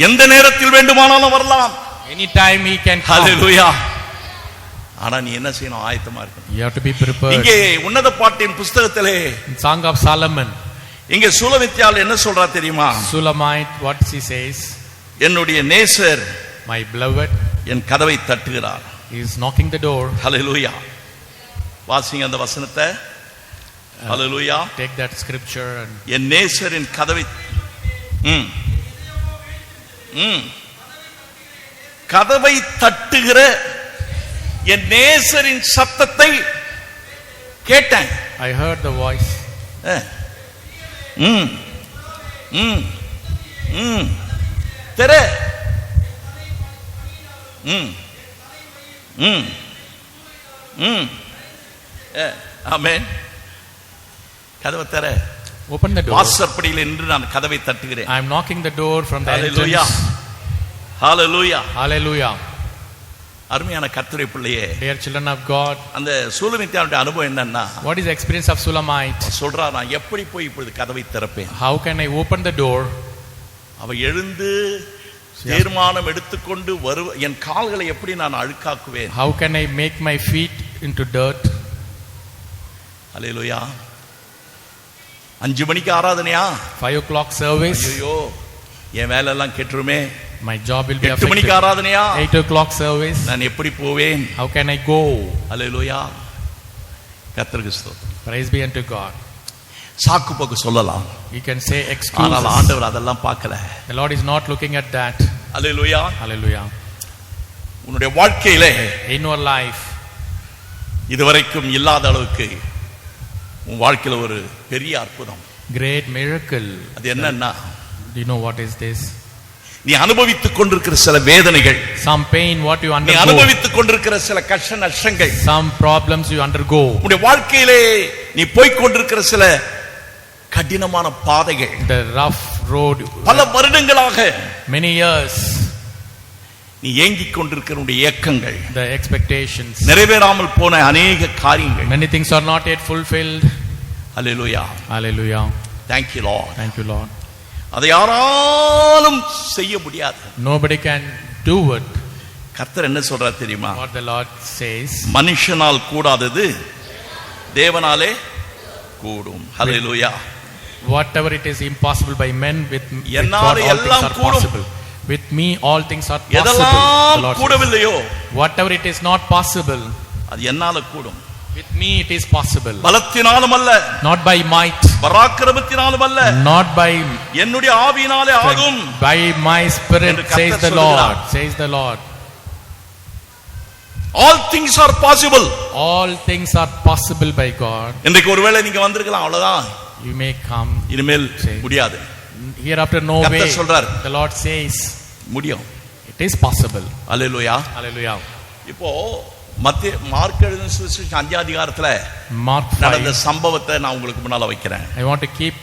எந்த நேரத்தில் வேண்டுமானாலும் வரலாம்.
Anytime He can come.
அல்லேலூயா. ஆனா நீ என்ன செய்யணும்? ஆயத்தமா இருக்கணும்.
You have to be prepared.
இங்கே உன்னத பாட்டின் புத்தகத்திலே
In Song of Solomon,
இங்கே சூலமித்தியால் என்ன சொல்றா தெரியுமா?
Sulamite, what she says,
என்னுடைய நேசர்
my beloved
என் கதவை தட்டுகிறார்.
is knocking the door.
ஹல்லேலூயா. வாசிங்க அந்த வசனத்தை. ஹல்லேலூயா.
Take that scripture and
என் நேசரின் கதவை கதவை தட்டுகிற என் நேசரின் சத்தத்தை கேட்டேன்.
I heard the voice.
தெர ஆமென். கதவை தர.
Open the door.
வாசற்படியில் நின்று நான் கதவை தட்டுகிறேன்.
I am knocking the door from the
hallelujah,
entrance.
Hallelujah.
Hallelujah.
அருமையான கர்த்தருடைய பிள்ளையே,
Dear children of God,
அந்த சூலமித்தியாவுடைய அனுபவம் என்னன்னா,
what is the experience of Sulamite?
சொல்றா, நான் எப்படி போய் இப்பொழுது கதவை திறப்பேன்?
How can I open the door?
அவ எழுந்து தீர்மானம் எடுத்துக்கொண்டு என் கால்களை எப்படி நான் அழுக்காக்குவேன்?
How can I make my feet into dirt?
அல்லேலூயா. 5 மணிக்கு ஆராதனையா?
5 o'clock service.
ஐயோ, என் வேலை எல்லாம் கெட்டுருமே.
My job will be
8
affected.
மணிக்கு ஆராதனையா?
8 o'clock service.
நான் எப்படி போவேன்?
How can I go?
அல்லேலூயா. கர்த்தருக்கு ஸ்தோத்திரம்.
Praise be unto God.
சாக்கு போக்கு சொல்லலாம்.
You can say
ஆனால்
excuses.
ஆண்டவர் அதெல்லாம் பார்க்கல.
The Lord is not looking at that.
Hallelujah.
Hallelujah.
உன்னுடைய வாழ்க்கையிலே
In your life,
இதுவரைக்கும் இல்லாத அளவுக்கு உன் வாழ்க்கையில ஒரு பெரிய அற்புதம்.
great miracle.
அது என்னன்னா,
Do you know what is this?
நீ அனுபவித்துக் கொண்டிருக்கிற சில வேதனைகள்,
Some pain what you
நீ
undergo.
அனுபவித்துக் கொண்டிருக்கிற சில கஷ்ட நஷ்டங்கள்,
Some problems you undergo.
உன்னுடைய வாழ்க்கையிலே நீ போய்க் கொண்டிருக்கிற சில கடினமான பாதைகள்,
The rough road.
பல வருடங்களாக
Many years.
நீ ஏங்கிக் கொண்டிருக்கிற உன்னுடைய ஏக்கங்கள்,
The expectations.
நிறைவேறாமல் போன அநேக காரியங்கள்.
Many things are not yet fulfilled.
Hallelujah.
Hallelujah.
Thank you Lord.
Thank you, Lord.
அதை யாராலும் செய்ய முடியாது.
Nobody can do it.
கர்த்தர் என்ன சொல்றார் தெரியுமா?
What the Lord says.
மனுஷனால் கூடாதது தேவனாலே கூடும். ஹல்லேலூயா.
Whatever it is impossible by men, with God
என்னால
all things
எல்லாம்
are
கூடும்.
possible. With me all things are possible.
எதெல்லாம்
the Lord says.
கூடவில்லையோ
Whatever it is not possible,
அது என்னால கூடும்.
with me it is possible.
பலத்தினாலும் அல்ல,
Not by might,
பராக்கிரமத்தினாலும் அல்ல,
not by
என்னுடைய ஆவியினாலே ஆகும்.
by my spirit,
என்று
says
கர்த்தர்
the Lord.
சொல்கிறார்.
Says the Lord.
All things are possible.
All things are possible by God.
இன்றைக்கு ஒருவேளை நீங்க வந்திருக்கலாம், அவ்வளவுதான்,
You may come.
இனிமேல்
Say.
முடியாது.
Hereafter no way.
கர்த்தர் சொல்றார்,
The Lord says
முடியும்.
it is possible.
Hallelujah.
Hallelujah.
இப்போ மார்க் எழுதின சுவிசேஷம் 5 அதிகாரத்துல
Mark
நடந்த
5.
சம்பவத்தை நான் உங்களுக்கு முன்னால வைக்கிறேன்.
I want to keep.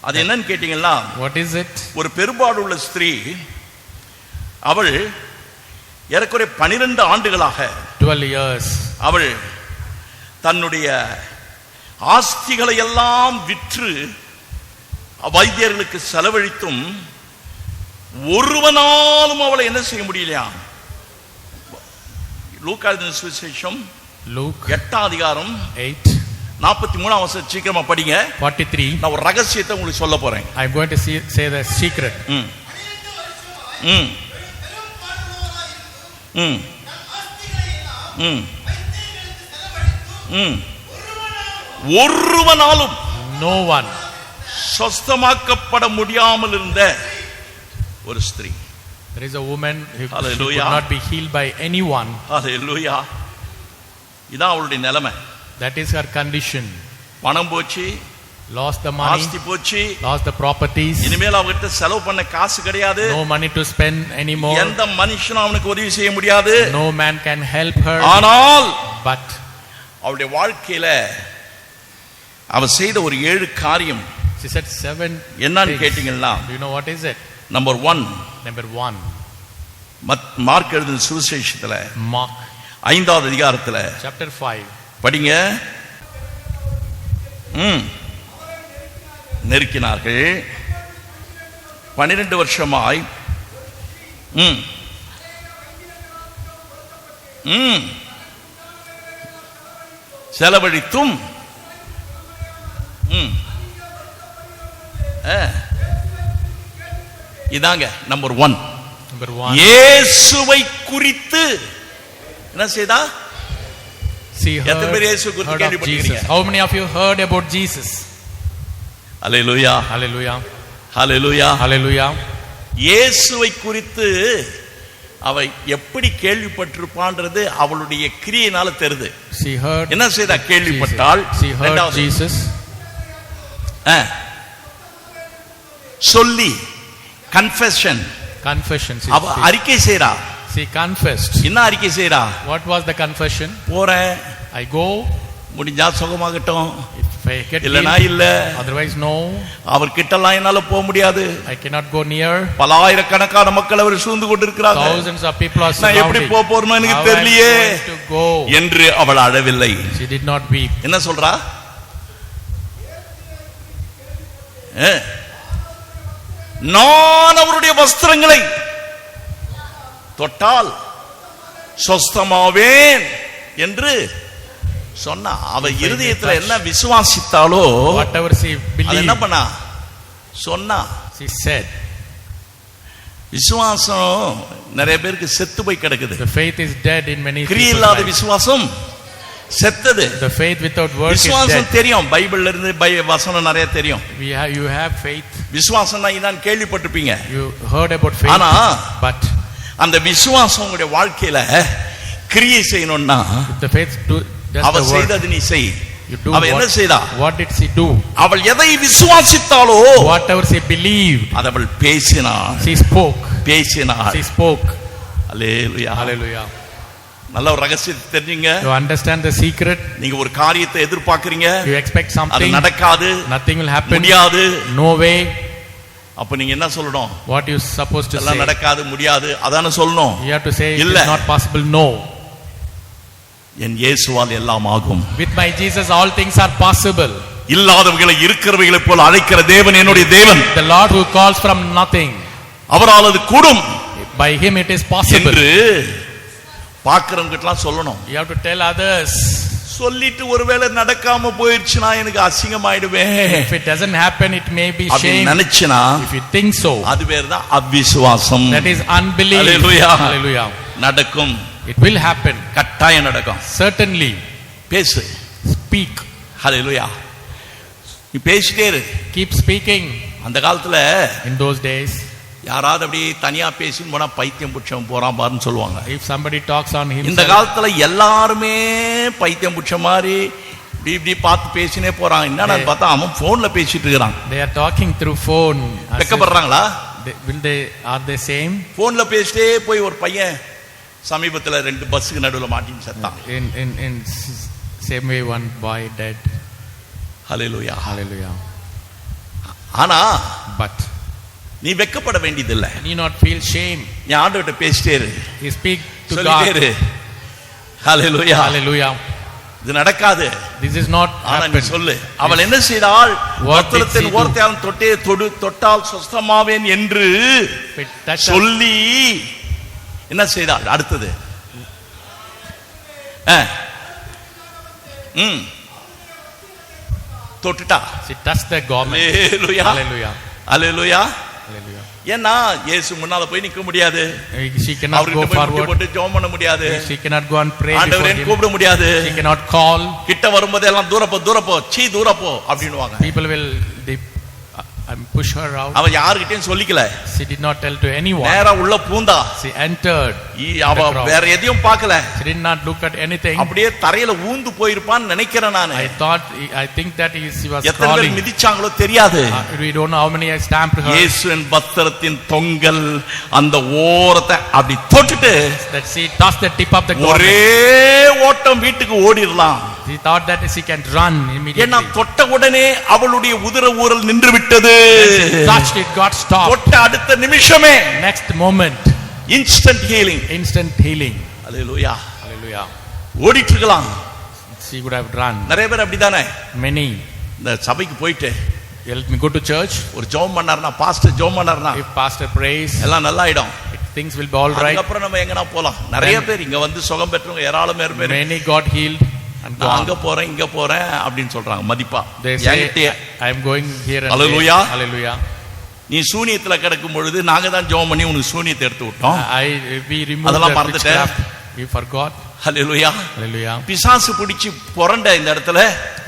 அது என்னன்னு கேட்டீங்கன்னா,
What is it?
ஒரு பெரும்பாடுள்ள ஸ்திரீ, அவள் ஏறக்குறைய 12 ஆண்டுகளாக
12 years.
அவள் தன்னுடைய ஆஸ்திகளை எல்லாம் விற்று வைத்தியர்களுக்கு செலவழித்தும் ஒருவனாலும் அவளை என்ன செய்ய முடியலையா? லூக்கா எழுதின சுவிசேஷம்
Luke
8 அதிகாரம்
8
43 வசனம் சீக்கிரமா படிங்க.
43.
நான் ஒரு ரகசியத்தை உங்களுக்கு சொல்ல போறேன்.
I'm going to say the secret.
ம் ம் ம் ம் ம் ஒருவனாலும்
No one.
சொஸ்தமாக்கப்பட முடியாமல் இருந்த ஒரு ஸ்திரீ.
There is a woman who could
Hallelujah.
not be healed by anyone.
ஹல்லேலூயா. இதான் அவளுடைய நிலைமை.
That is her condition.
பணம் போச்சு,
Lost the money,
ஆஸ்தி போச்சு,
lost the properties,
இனிமேல் அவகிட்ட செலவு பண்ண காசு கிடையாது.
no money to spend anymore.
எந்த மனுஷனும் அவனுக்கு உதவி செய்ய முடியாது.
No man can help her.
ஆனால்
But
அவளுடைய வாழ்க்கையில அவ செய்த ஒரு 7 காரியம்
she said 7
என்னன்னு
things.
கேட்டீங்கன்னா,
Do you know what is it?
Number 1,
Number 1,
mark எழுதின சுவிசேஷத்துல
Mark
5வது அதிகாரத்துல
chapter 5.
படிங்க. நெருக்கினார்கள். 12 வருஷமாய் செலவழித்தும் இதாங்க நம்பர் 1.
Number 1.
இயேசுவை குறித்து என்ன செய்தா?
She
எத்தனை பேர் இயேசு குறித்து
heard of
கேள்விப்பட்டிருக்கீங்க?
Jesus. How many of you heard about Jesus?
Hallelujah,
Hallelujah.
Hallelujah.
Hallelujah.
இயேசுவை குறித்து அவ எப்படி கேள்விப்பட்டிருப்பான்றது அவளுடைய கிரியையினால தெரியுது.
She heard.
என்ன செய்தா? கேள்விப்பட்டாள்.
She heard Jesus.
சொல்லி கன்ஃபெஷன்.
Confession.
அவ அறிக்கை செய்றா.
She confessed.
என்ன அறிக்கை செய்றா?
What was the confession?
போறேன்,
I go.
முடிஞ்சா சுகமாகட்டும்,
If I get
இல்லனா
healed,
இல்ல.
otherwise no.
அவர் கிட்டலாம் என்னால போக முடியாது.
I cannot go near.
பல ஆயிரக்கணக்கான மக்கள் அவர் சூழ்ந்து கொண்டிருக்கிறாங்க.
Thousands of people are
நான் எப்படி
surrounding.
போக போறேன்னு எனக்கு
How am I
தெரியலையே
going to go?
என்று அவள் அழவில்லை.
She did not weep.
என்ன சொல்றா? நான் அவருடைய வஸ்திரங்களை தொட்டால் சொஸ்தமாவேன் என்று சொன்னா. அவ இருதயத்துல என்ன விசுவாசித்தாலோ
Whatever she
அது என்ன
believed,
பண்ணா? சொன்னா.
she said.
விசுவாசம் நிறைய பேருக்கு செத்து போய் கிடக்குது.
The faith is dead in many
கிரியை
people's
இல்லாத
lives.
விசுவாசம் செத்தது.
The faith without work is
விசுவாசம்
dead.
தெரியும், பைபிள்ல இருந்து வசனம் நிறைய தெரியும்.
You have faith.
விசுவாசம்னா இதான் கேள்விப்பட்டிருப்பீங்க.
You heard about faith.
ஆனா
But
அந்த விசுவாசம் உங்களுடைய வாழ்க்கையில கிரியை செய்யணும்னா
the faith does
அவ
the work.
செய்தது நீ செய்.
You do
அவ என்ன செய்தா?
what did she do?
அவள் எதை விசுவாசித்தாளோ
Whatever she believed,
அதை அவள் பேசினாள்.
she spoke.
பேசினாள்.
She spoke.
அல்லேலூயா.
Hallelujah.
நல்ல ஒரு ரகசியத்தை தெரிஞ்சுங்க.
You understand the secret.
நீங்க ஒரு காரியத்தை எதிர்பார்க்கறீங்க,
You expect
அது
something.
நடக்காது,
Nothing will happen.
முடியாது.
No way.
அப்ப நீங்க என்ன சொல்லணும்?
What you supposed to
எல்லாம்
say?
நடக்காது, முடியாது அதான சொல்லணும்.
You have to say it
இல்ல.
is not possible. No.
என் இயேசுவால் எல்லாம் ஆகும்.
With my Jesus all things are possible.
இல்லாதவர்களை இருக்கிறவைகளை போல அழைக்கிற தேவன் என்னுடைய தேவன்.
The Lord who calls from nothing,
அவரால் அது கூடும்
by him it is possible.
என்று பார்க்கிறவங்கட்டலாம் சொல்லணும்.
You have to tell others.
சொல்லிட்டு ஒருவேளை நடக்காம போயிடுச்சுனா எனக்கு அசிங்கமாயிடுவேன்.
If it doesn't happen, it may be
அப்படி
shame.
நினைச்சனா
If you think so,
அது பேர் தான் அவிசுவாசம்.
that is unbelief.
Hallelujah.
Hallelujah.
நடக்கும்,
It will happen.
கட்டாயம் நடக்கும்.
Certainly.
பேசு.
Speak.
ஹல்லேலூயா. நீ பேசிட்டே இரு.
Keep speaking.
அந்த காலத்துல
In those days,
யாராவது அப்படியே தனியா பேசின்னு போனா பைத்தியம் புடிச்சவன் போறான் பாருன்னு சொல்லுவாங்க.
if somebody talks on
இந்த
himself,
காலத்துல எல்லாருமே பைத்தியம் புடிச்ச மாதிரி இப்படி பார்த்து பேசினே போறான். என்னன்னு பார்த்தா அவன் போன்ல பேசிட்டு இருக்கிறான்.
they are talking through phone. As if
வெக்கப்படுறாங்களா?
are they same?
போன்ல பேசிட்டே போய் ஒரு பையன் சமீபத்துல 2 பஸ்ஸுக்கு நடுவுல மாட்டின்னு செத்தான்.
In same way one boy dead.
Hallelujah.
Hallelujah.
ஆனா
But
நீ வெக்கப்பட வேண்டியதில்லை.
you not feel shame.
நீ ஆண்டவர்ட்ட பேசிட்டே இரு.
You speak to
சொல்லிட்டே
God.
இரு. ஹல்லேலூயா.
Hallelujah.
இது நடக்காது.
This is not
ஆனா நீ
happen.
சொல்லு. அவள் என்ன செய்தாள்?
What did
வஸ்திரத்தின்
she do?
ஓரத்தையால் தொட்டால் சொஸ்தமாவேன் என்று
But touch her.
சொல்லி என்ன செய்தாள்? அடுத்தது தொட்டுட்டா.
She touched the garment.
Hallelujah.
Hallelujah.
Hallelujah.
Hallelujah.
ஏன்னா இயேசு முன்னால போய் நிக்க முடியாது,
She cannot go
அவர்கிட்ட போய் முட்டி
forward.
போட்டு ஜெபம் பண்ண முடியாது,
She cannot go and pray before
ஆண்டவரே
him.
கூப்பிட முடியாது.
She cannot call.
கிட்ட வரும்போது எல்லாம் தூரப்போ சீ தூரப்போ அப்படின்னுவாங்க.
People will push her out.
அவ யார்கிட்டயும் சொல்லிக்கல,
She did not tell to anyone.
நேரா உள்ள பூந்தா.
She entered.
அவ வேற எதையும் பார்க்கல,
She did not look at anything.
அப்படியே தரையில ஊந்து போயிருப்பான்னு நினைக்கிறேன் நானு.
I think that she was
எத்தனை பேர்
crawling.
மிதிச்சாங்களோ தெரியாது.
We don't know how many I stamped her.
இயேசுவின் வஸ்திரத்தின் தொங்கல் அந்த ஓரத்தை அப்படி தொட்டுட்டு
That she touched the tip of the
ஒரே
garment.
ஓட்டம் வீட்டுக்கு ஓடிடலாம்.
She thought that she can run
ஏன்னா
immediately.
தொட்ட உடனே அவளுடைய உதிர ஊரல் நின்று விட்டது.
Touched it, got stopped.
தொட்ட அடுத்த நிமிஷமே
Next moment,
instant healing.
instant healing.
அல்லேலூயா.
Hallelujah.
ஓடிட்டு இருக்கலாம்.
She would have run.
நிறைய பேர் அப்படிதானே,
Many.
இந்த சபைக்கு போயிட்டு
Let me go to church.
ஒரு ஜெபம் பண்ணாருன்னா, பாஸ்டர் ஜெபம் பண்ணாருன்னா
If pastor prays,
எல்லாம் நல்லா ஆயிடும்.
things will be all right.
அதுக்கப்புறம் நம்ம எங்கனா போலாம். நிறைய பேர் இங்க வந்து சுகம் பெற்றவங்க ஏராளம் பேர்
Many got healed and
நான் அங்க
gone.
போறேன் இங்க போறேன் அப்படின்னு சொல்றாங்க மதிப்பா.
They say,
என்கிட்டயே
I am going here and
Hallelujah.
there. Hallelujah.
நீ சூனியத்துல கிடக்கும் பொழுது நாங்க தான் ஜெபம் பண்ணி உனக்கு சூனியத்தை எடுத்து விட்டோம்.
We removed
அதெல்லாம்
the
மறந்துட்டேன்.
witchcraft. You forgot.
Hallelujah.
Hallelujah.
பிசாசு பிடிச்சு புரண்ட இந்த இடத்துல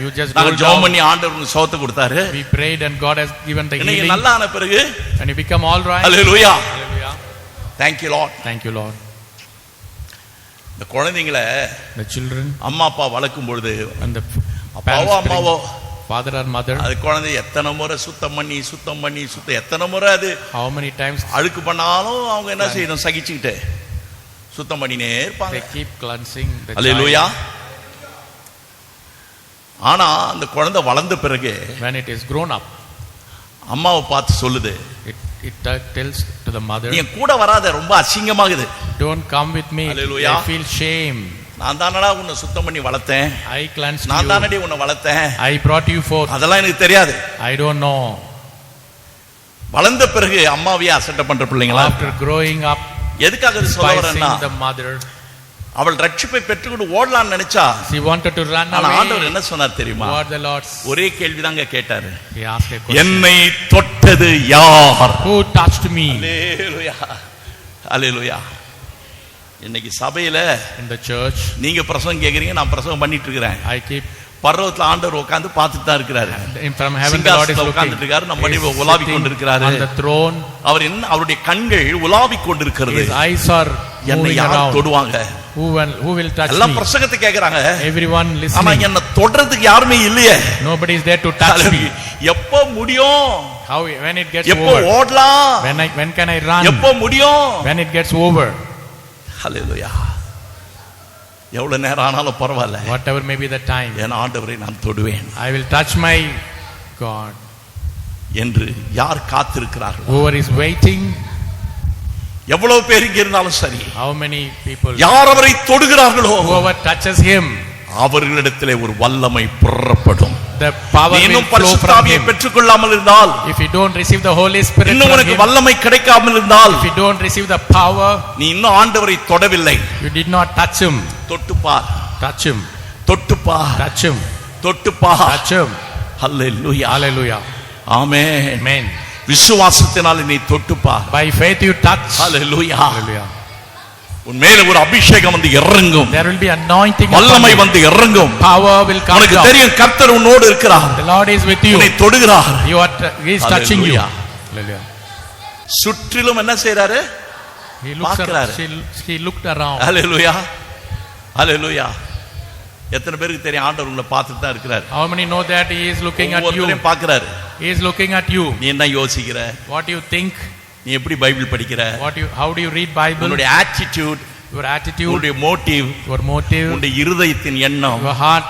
You just
நாங்க
rolled
ஜெபம்
down.
பண்ணி ஆண்டவர் உங்களுக்கு சுகத்தை கொடுத்தாரு.
We prayed and God has given the
இன்னைக்கு
healing.
நல்லா ஆன பிறகு
And you become all right.
Hallelujah.
Hallelujah.
Thank you Lord.
Thank you, Lord.
இந்த குழந்தைங்களை
The children
அம்மா அப்பா வளர்க்கும் பொழுது
and the
அப்பாவோ
parents
அம்மாவோ
bring father or mother.
அது குழந்தை எத்தனை முறை சுத்தம் பண்ணி எத்தனை முறை அது
How many times
அழுக்கு பண்ணாலும் அவங்க என்ன செய்யணும், சகிச்சுக்கிட்டு சுத்தம் பண்ணினே இருப்பாங்க.
they keep cleansing the
hallelujah.
child.
ஆனா அந்த குழந்தை வளர்ந்த பிறகு
When it is grown up,
அம்மாவை பார்த்து சொல்லுது,
it tells to the mother,
நீ கூட வராத, ரொம்ப அசிங்கமாகுது.
don't come with me.
Hallelujah.
I feel shame.
நான் தானடா உன்னை சுத்தம் பண்ணி வளர்த்தேன்,
I cleansed
நான்
you.
தானடி உன்னை வளர்த்தேன்,
I brought you forth.
அதெல்லாம் எனக்கு தெரியாது.
I don't know.
வளர்ந்த பிறகு அம்மாவையே அசட்டை பண்ற பிள்ளைங்களா?
After growing up,
எதுக்காக இது சொல்ல
despising
வரேன்னா,
the mother,
அவள் ரட்சிப்பை பெற்றுக்கொண்டு ஓடலாம்னு நினைச்சா,
she wanted to run
ஆனா
away.
ஆண்டவர் என்ன சொன்னார் தெரியுமா?
What the Lord,
ஒரே கேள்விதாங்க கேட்டாரு,
he asked a question.
என்னை தொட்டது யார்?
Who touched me?
அல்லேலூயா. அல்லேலூயா. இன்னைக்கு சபையில
In the church,
நீங்க பிரசங்கம் கேக்குறீங்க, நான் பிரசங்கம் பண்ணிட்டு இருக்கிறேன்.
I keep,
பர்வதத்துல ஆண்டவர் உட்கார்ந்து பார்த்துட்டு தான் இருக்கிறாரு.
from heaven the Lord is
சிங்காசனத்துல
looking.
உட்கார்ந்துட்டு இருக்காரு, நம்ம
He is
மடியில உலாவிக்
sitting
கொண்டிருக்கிறாரு.
on the throne.
அவர் என்ன, அவருடைய கண்கள் உலாவிக் கொண்டிருக்கிறது.
His eyes are
என்னை
moving
யார்
around.
தொடுவாங்க?
Who will touch
எல்லாம்
me?
பிரசங்கத்தை கேக்குறாங்க,
Everyone
ஆனா
listening.
என்ன தொடுறதுக்கு யாருமே இல்லையே.
Nobody is there to touch me.
எப்போ முடியும்?
How, when it gets
எப்போ
over?
ஓடலாம்?
When can I run?
எப்போ முடியும்?
When it gets over?
ஹல்லேலூயா. எவ்வளவு நேரம் ஆனாலும் பரவாயில்ல,
Whatever may be the time,
என் ஆண்டவரை நான் தொடுவேன்
I will touch my God.
என்று யார் காத்திருக்கிறார்கள்?
Whoever is waiting,
எவ்வளவு பேர் இங்க இருந்தாலும் சரி,
how many people,
யார் அவரை தொடுகிறார்களோ
whoever touches him,
அவர்களிடத்திலே ஒரு வல்லமை புறப்படும்.
the power
நீ
will
இன்னும்
flow from
பரிசுத்தாவியை
him.
பெற்றுக்கொள்ளாமல் இருந்தால்,
If you don't receive the Holy Spirit
இன்னும்
from
உனக்கு
him,
வல்லமை கிடைக்காமல் இருந்தால்,
if you don't receive the power,
நீ இன்னும் ஆண்டவரை தொடவில்லை.
you did not touch him.
தொட்டுப்பார்,
Touch him.
தொட்டுப்பார்,
Touch him.
தொட்டுப்பார்.
Touch him.
Hallelujah.
Hallelujah.
Amen.
Amen.
விசுவாசத்தினால் நீ தொட்டுப்பார்.
By faith you touch.
Hallelujah.
Hallelujah.
உன் மேல ஒரு அபிஷேகம் வந்து இறங்கும்,
There will be anointing.
வல்லமை
upon you.
வந்து இறங்கும்.
Power will come
உனக்கு
down.
தெரியும் கர்த்தர் உன்னோடு இருக்கிறார்,
The Lord is with you.
உன்னை தொடுகிறார்.
He is touching you.
Hallelujah.
Hallelujah.
சுற்றிலும் என்ன செய்றாரு?
He looks
பார்க்கிறாரு.
around. He looked around.
ஹல்லேலூயா. ஹல்லேலூயா. எத்தனை பேருக்கு தெரியும் ஆண்டவர் உங்களை பார்த்துட்டு தான் இருக்கிறார்?
How many know that he is looking at you?
ஒவ்வொருத்தரையும் பார்க்கிறாரு.
He is looking at you.
நீ என்ன யோசிக்கிற?
What do you think?
நீ எப்படி பைபிள் படிக்கிற?
How do you read Bible?
உன்னுடைய ஆட்டிட்யூட்,
Your attitude,
உன்னுடைய மோட்டிவ்,
your motive,
உன்னுடைய இருதயத்தின் எண்ணம்
your heart,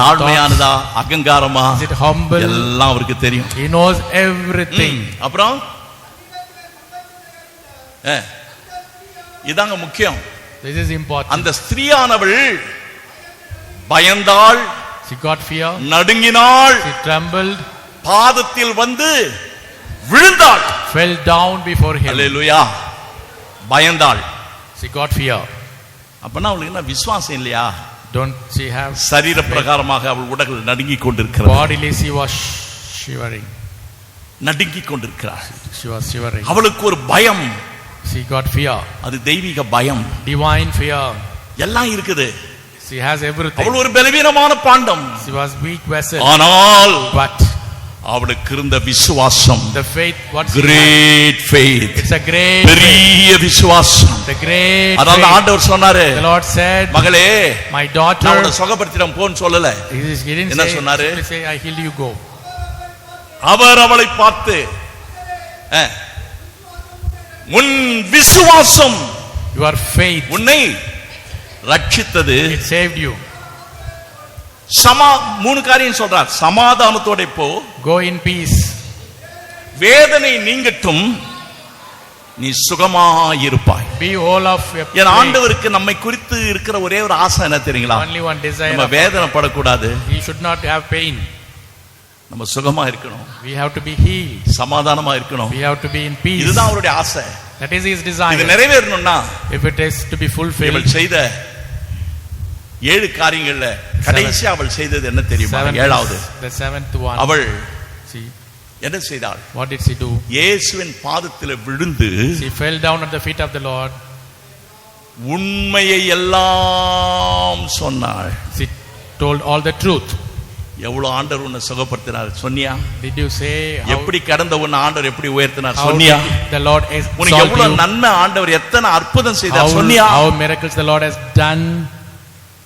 தாழ்மையானதா அகங்காரமா,
is it humble?
எல்லாம் அவருக்கு தெரியும்.
He knows everything.
அப்புறம் இதாங்க முக்கியம்.
This is important.
அந்த ஸ்திரீயானவள் பயந்தாள்,
She got fear.
நடுங்கினாள்,
She trembled,
பாதத்தில் வந்து விழுந்தாள்.
fell down before him.
Hallelujah. பயந்தாள்.
She got fear.
அப்பனா அவளுக்கு என்ன விசுவாசம் இல்லையா?
Don't she have
சரீர பிரகாரமாக அவள் உடல் நடுங்கிக் கொண்டிருக்கிறது.
bodily? She was shivering.
நடுங்கிக் கொண்டிருக்கிறாள்.
She was shivering.
அவளுக்கு ஒரு பயம்.
She got fear.
அது தெய்வீக பயம்.
Divine fear.
எல்லாம் இருக்குது.
She has everything.
அவள் ஒரு பலவீனமான பாண்டம்.
She was weak vessel.
ஆனால்
But
அவளுக்கு இருந்த விசுவாசம்,
the faith, what's
great faith,
it's a great
பெரிய விசுவாசம்.
the great
அதான்
faith.
ஆண்டவர் சொன்னாரு,
The Lord said,
மகளே
my daughter,
நான் உன்னை சுகப்படுத்திட்டேன் போன்னு சொல்லல.
he didn't
என்ன சொன்னாரு?
say I heal you, go.
அவர் அவளை பார்த்து உன் விசுவாசம்,
Your faith,
உன்னை ரட்சித்தது.
it saved you.
மூணு காரியம் சொல்றார். சமாதானத்தோட போ,
Go in peace.
வேதனை நீங்கட்டும், நீ சுகமாயிருப்பாய்.
Be whole of your
N
pain.
ஆண்டவருக்கு நம்மை குறித்து இருக்கிற ஒரே ஒரு ஆசை என்ன தெரியுங்களா?
Only one desire.
நம்ம வேதனை படக்கூடாது,
He should not have pain.
நம்ம சுகமா இருக்கணும்,
We have to be healed.
சமாதானமா இருக்கணும்.
We have to be in peace.
இதுதான் அவருடைய ஆசை.
That is his
இது
desire.
நிறைவேறணும்னா
If it is to be fulfilled,
இவள் செய்த 7 காரியங்கள்ல கடைசி அவள் செய்தது என்ன தெரியுமா? 7வது,
the 7th one.
அவள்
See,
என்ன செய்தாள்?
what did she do?
இயேசுவின் பாதத்தில் விழுந்து
She fell down at the feet of the Lord.
உண்மையை எல்லாம் சொன்னாள்.
She told all the truth.
எவ்வளவு ஆண்டவர் உன்னை சுகப்படுத்தினார் சொன்னியா?
Did you say how,
எப்படி கடந்த உன்னை ஆண்டவர் எப்படி உயர்த்தினார்
how
சொன்னியா?
did the Lord
உனக்கு
exalt
எவ்வளவு
you?
நன்மை ஆண்டவர் எத்தனை அற்புதம் செய்தார் சொன்னியா?
How miracles the Lord has done?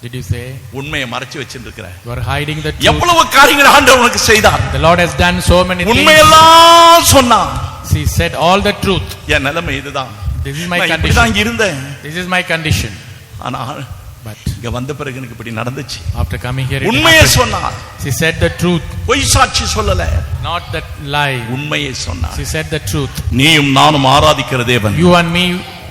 Did you say?
உண்மையை மறைச்சு வச்சிருக்கிற.
You are hiding the truth.
எவ்வளவு காரியங்கள் ஆண்டவர் உனக்கு செய்தார்.
The Lord has done so many things.
உண்மையெல்லாம் சொன்னான்.
She said all the truth.
என் நிலைமை இதுதான்.
This is my
நான்
condition.
இப்படிதான் இருந்தேன்.
This is my condition.
ஆனா
But
இங்க வந்த பிறகு எனக்கு இப்படி நடந்துச்சு.
after coming here,
உண்மையை சொன்னார்.
she said the truth.
பொய் சாட்சி சொல்லல.
Not that lie.
உண்மையை சொன்னார்.
She said the truth.
நீயும் நானும் ஆராதிக்கிற தேவன்
You and me,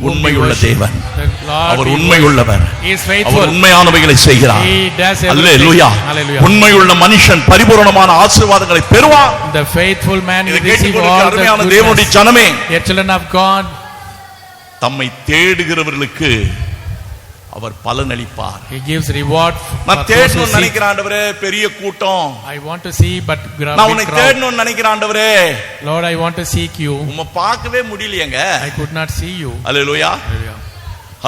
உண்மையுள்ள தேவன்.
the Lord,
அவர் உண்மையுள்ளவர்.
He is faithful.
அவர் உண்மையானவைகளை செய்கிறார்.
He does everything.
Hallelujah.
Hallelujah.
உண்மையுள்ள மனுஷன் பரிபூரணமான ஆசீர்வாதங்களை பெறுவான்.
The faithful man will
இதை
receive
கேட்டுக்கொண்டிருக்கிற
all the
அருமையான தேவனுடைய
goodness.
ஜனமே,
Dear children of God,
தம்மை தேடுகிறவர்களுக்கு அவர் பலனளிப்பார்.
He gives reward
நான்
for those who
தேடணும்னு
seek.
நினைக்கிற ஆண்டவரே பெரிய கூட்டம்.
I want to see, but
நான் உன்னை தேடணும்னு நினைக்கிற ஆண்டவரே,
Lord, I want to seek you.
உம்மை பார்க்கவே முடியலையேங்க.
I could not see you.
Hallelujah.
Hallelujah.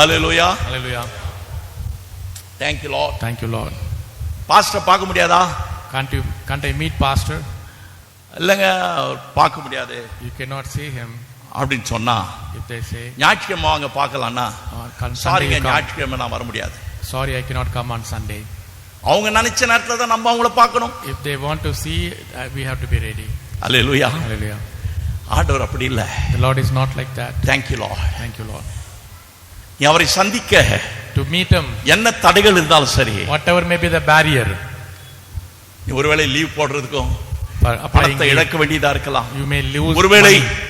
Hallelujah.
Hallelujah.
Thank you Lord.
Thank you, Lord.
Pastor பார்க்க முடியாதா?
Can't I meet pastor?
இல்லங்க பார்க்க முடியாது
You cannot see him.
அப்படின்னு சொன்னா,
If they say,
ஞாயிற்றுக்கிழமை வாங்க பார்க்கலாம்னா,
Sunday
சாரிங்க
you come.
ஞாயிற்றுக்கிழமை நான் வர முடியாது.
Sorry, I cannot come on Sunday.
அவங்க நினைச்ச நேரத்துல தான் நம்ம அவங்கள பார்க்கணும்.
If they want to see, we have to be ready.
Hallelujah.
Hallelujah.
ஆண்டவர் அப்படி இல்ல.
The Lord is not like that.
Thank you Lord.
Thank you, Lord.
நீ அவரை சந்திக்க
To meet him,
என்ன தடைகள் இருந்தாலும் சரி,
whatever may be the barrier,
நீ ஒருவேளை லீவ் போடுறதுக்கும்
for applying
பணத்தை
leave,
இழக்க வேண்டியதா இருக்கலாம்.
you may lose
ஒருவேளை
money.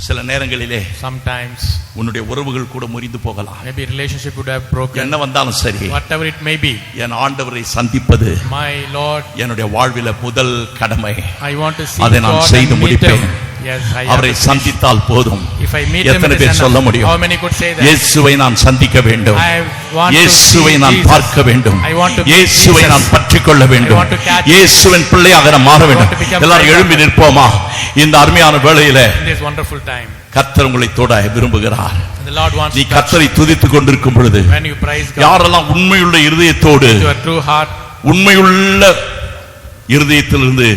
சில நேரங்களிலே
Sometimes
உன்னுடைய உறவுகள் கூட முறிந்து போகலாம்.
maybe relationship would have broken.
என்ன வந்தாலும் சரி,
Whatever it may be,
என் ஆண்டவரை சந்திப்பது
my Lord,
என்னுடைய வாழ்வில முதல் கடமை.
I want to see
அதை நான்
God
செய்து
and meet
முடிப்பேன்.
him. Yes, I have
அவரை
to finish.
சந்தித்தால் போதும்.
If I meet him,
எத்தனை
it is
பேர் சொல்ல
enough.
முடியும்?
How many could say that?
இயேசுவை நான் சந்திக்க வேண்டும்.
I want to
இயேசுவை
see
நான்
Jesus.
பார்க்க வேண்டும்.
I want to meet
இயேசுவை
Jesus.
நான் பற்றிக்கொள்ள வேண்டும்.
I want to catch
இயேசுவின் பிள்ளையாக நான் மாற வேண்டும்.
I want to become
எல்லாரும்
like
எழும்பி
that.
நிற்போமா? இந்த அருமையான வேளையில
In this wonderful time,
கர்த்தர் உங்களை தொட விரும்புகிறார்.
and the Lord wants
நீ
to touch.
கர்த்தரை துதித்துக் கொண்டிருக்கும் பொழுது,
When you praise God
யாரெல்லாம் உண்மையுள்ள இருதயத்தோடு,
with your true heart,
உண்மையுள்ள இருதயத்திலிருந்து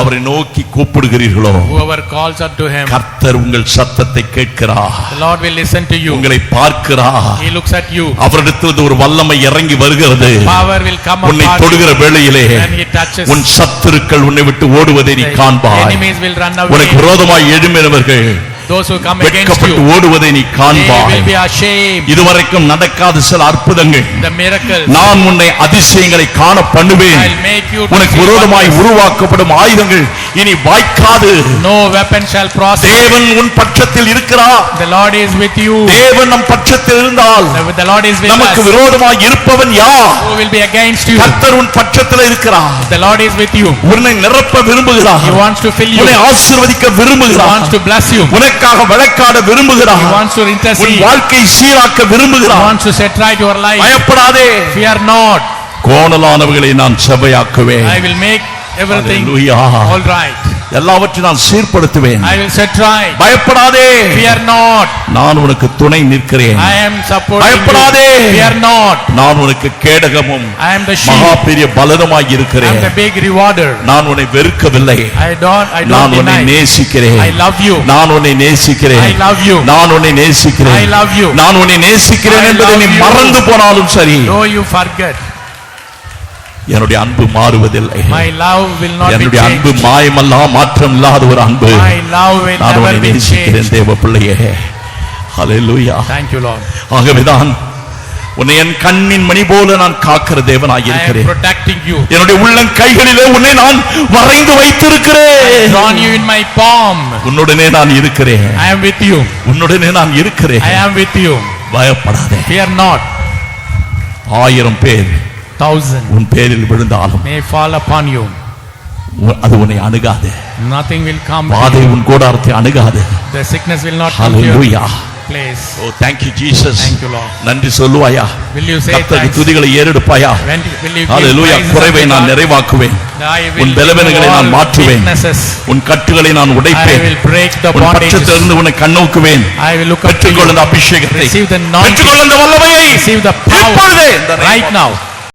அவரை நோக்கி கூப்பிடுகிறீர்களோ,
whoever calls unto him,
கர்த்தர் உங்கள் சத்தத்தை கேட்கிறார்.
the Lord will listen to you.
உங்களை பார்க்கிறார்.
He looks at you.
அவரிடத்திலிருந்து ஒரு வல்லமை இறங்கி வருகிறது.
Power will come
உன்னை
upon you.
தொடுகிற வேளையிலே
When he touches,
உன் சத்துருக்கள் உன்னை விட்டு ஓடுவதை நீ
the
காண்பாய்.
enemies will run away.
உனக்கு விரோதமாய் எழும்பினவர்கள்
Those who come against
வெட்கப்பட்டு
you,
ஓடுவதை நீ
they
காண்பாய்.
will be ashamed.
இதுவரைக்கும் நடக்காத சில அற்புதங்கள்,
The miracles,
நான் உன்னை அதிசயங்களை காண பண்ணுவேன்.
I'll make you to
உனக்கு
see
விரோதமாய்
wonders.
உருவாக்கப்படும் ஆயுதங்கள் இனி வாய்க்காது.
No weapon shall prosper.
தேவன் உன் பட்சத்தில் இருக்கிறார்.
The Lord is with you.
தேவன் நம் பட்சத்தில் இருந்தால்
The Lord is with
நமக்கு
us.
விரோதமாய் இருப்பவன் யார்?
Who will be against you?
கர்த்தர் உன் பட்சத்தில் இருக்கிறார்.
The Lord is with you.
உன்னை நிரப்ப விரும்புகிறார்.
He wants to fill you.
உன்னை ஆசீர்வதிக்க
He
விரும்புகிறார்.
wants to bless you.
உனக்காக வழக்காட விரும்புகிறார்.
He wants to
உன்
intercede.
வாழ்க்கை சீராக்க
He
விரும்புகிறார்.
wants to set right your life.
பயப்படாதே.
Fear not.
கோணலானவைகளை நான் செவ்வையாக்குவேன்.
I will make everything
Hallelujah.
all right.
எல்லாவற்றையும் நான் சீர்படுத்துவேன்.
I will set right.
பயப்படாதே,
Fear not.
நான் உனக்கு துணை நிற்கிறேன்.
I am supporting
பயப்படாதே,
you. Fear not.
நான் உனக்கு கேடகமும்
I am the
மகா
shield.
பெரிய பலனுமாய்
I
இருக்கிறேன்.
am the big rewarder.
நான் உன்னை வெறுக்கவில்லை,
I don't
நான் உன்னை
deny.
நேசிக்கிறேன்.
I love you.
நான் உன்னை நேசிக்கிறேன்.
I love you.
நான் உன்னை நேசிக்கிறேன்.
I love you.
நான் உன்னை நேசிக்கிறேன்
I
என்பதை
love
நீ
you.
மறந்து போனாலும் சரி,
Though you forget,
என்னுடைய அன்பு மாறுவதில்லை.
my love will not be
என்னுடைய அன்பு
changed.
மாயமல்லா மாற்றம் இல்லாத ஒரு அன்பு.
My love will
நான்
never
உன்னை
be
நேசிக்கிறேன்
changed.
தேவ பிள்ளையே. ஹல்லேலூயா.
Thank you, Lord.
ஆகவேதான் உன்னை என் கண்ணின் மணி போல நான் காக்கிற தேவனாய்
I am
இருக்கிறேன்.
protecting you.
என்னுடைய உள்ளம் கைகளிலே உன்னை நான் வரைந்து வைத்திருக்கிறேன்.
Drawn you in my palm.
உன்னுடனே நான் இருக்கிறேன்.
I am with you.
உன்னுடனே நான் இருக்கிறேன்.
I am with you.
பயப்படாதே.
Fear not.
1000 பேர்
1,000
உன் பேரில் விழுந்தாலும்
may fall upon you.
அது உன்னை அணுகாது.
Nothing will come to
வாதை
you.
உன் கூடாரத்தை அணுகாது.
The sickness will not come to your
hallelujah.
place.
O thank you Jesus.
Thank you, Lord.
நன்றி சொல்லுவாயா?
Will you say
கர்த்தருக்கு
thanks?
துதிகளை ஏறெடுப்பாயா?
Will you give
hallelujah.
praises
குறைவை
unto
நான்
God?
நிறைவாக்குவேன்.
I will
உன் பலவீனங்களை
remove
நான்
all
மாற்றுவேன்.
weaknesses.
உன் கட்டுகளை நான்
I
உடைப்பேன்.
will break the
உன்
bondages.
பட்சத்திலிருந்து உன்னை கண்ணோக்குவேன்.
I will look up to
பெற்றுக்கொள்ள
you.
இந்த அபிஷேகத்தை,
Receive the anointing.
பெற்றுக்கொள்ள இந்த வல்லமையை
Receive the power
இப்பொழுதே இந்த
right now.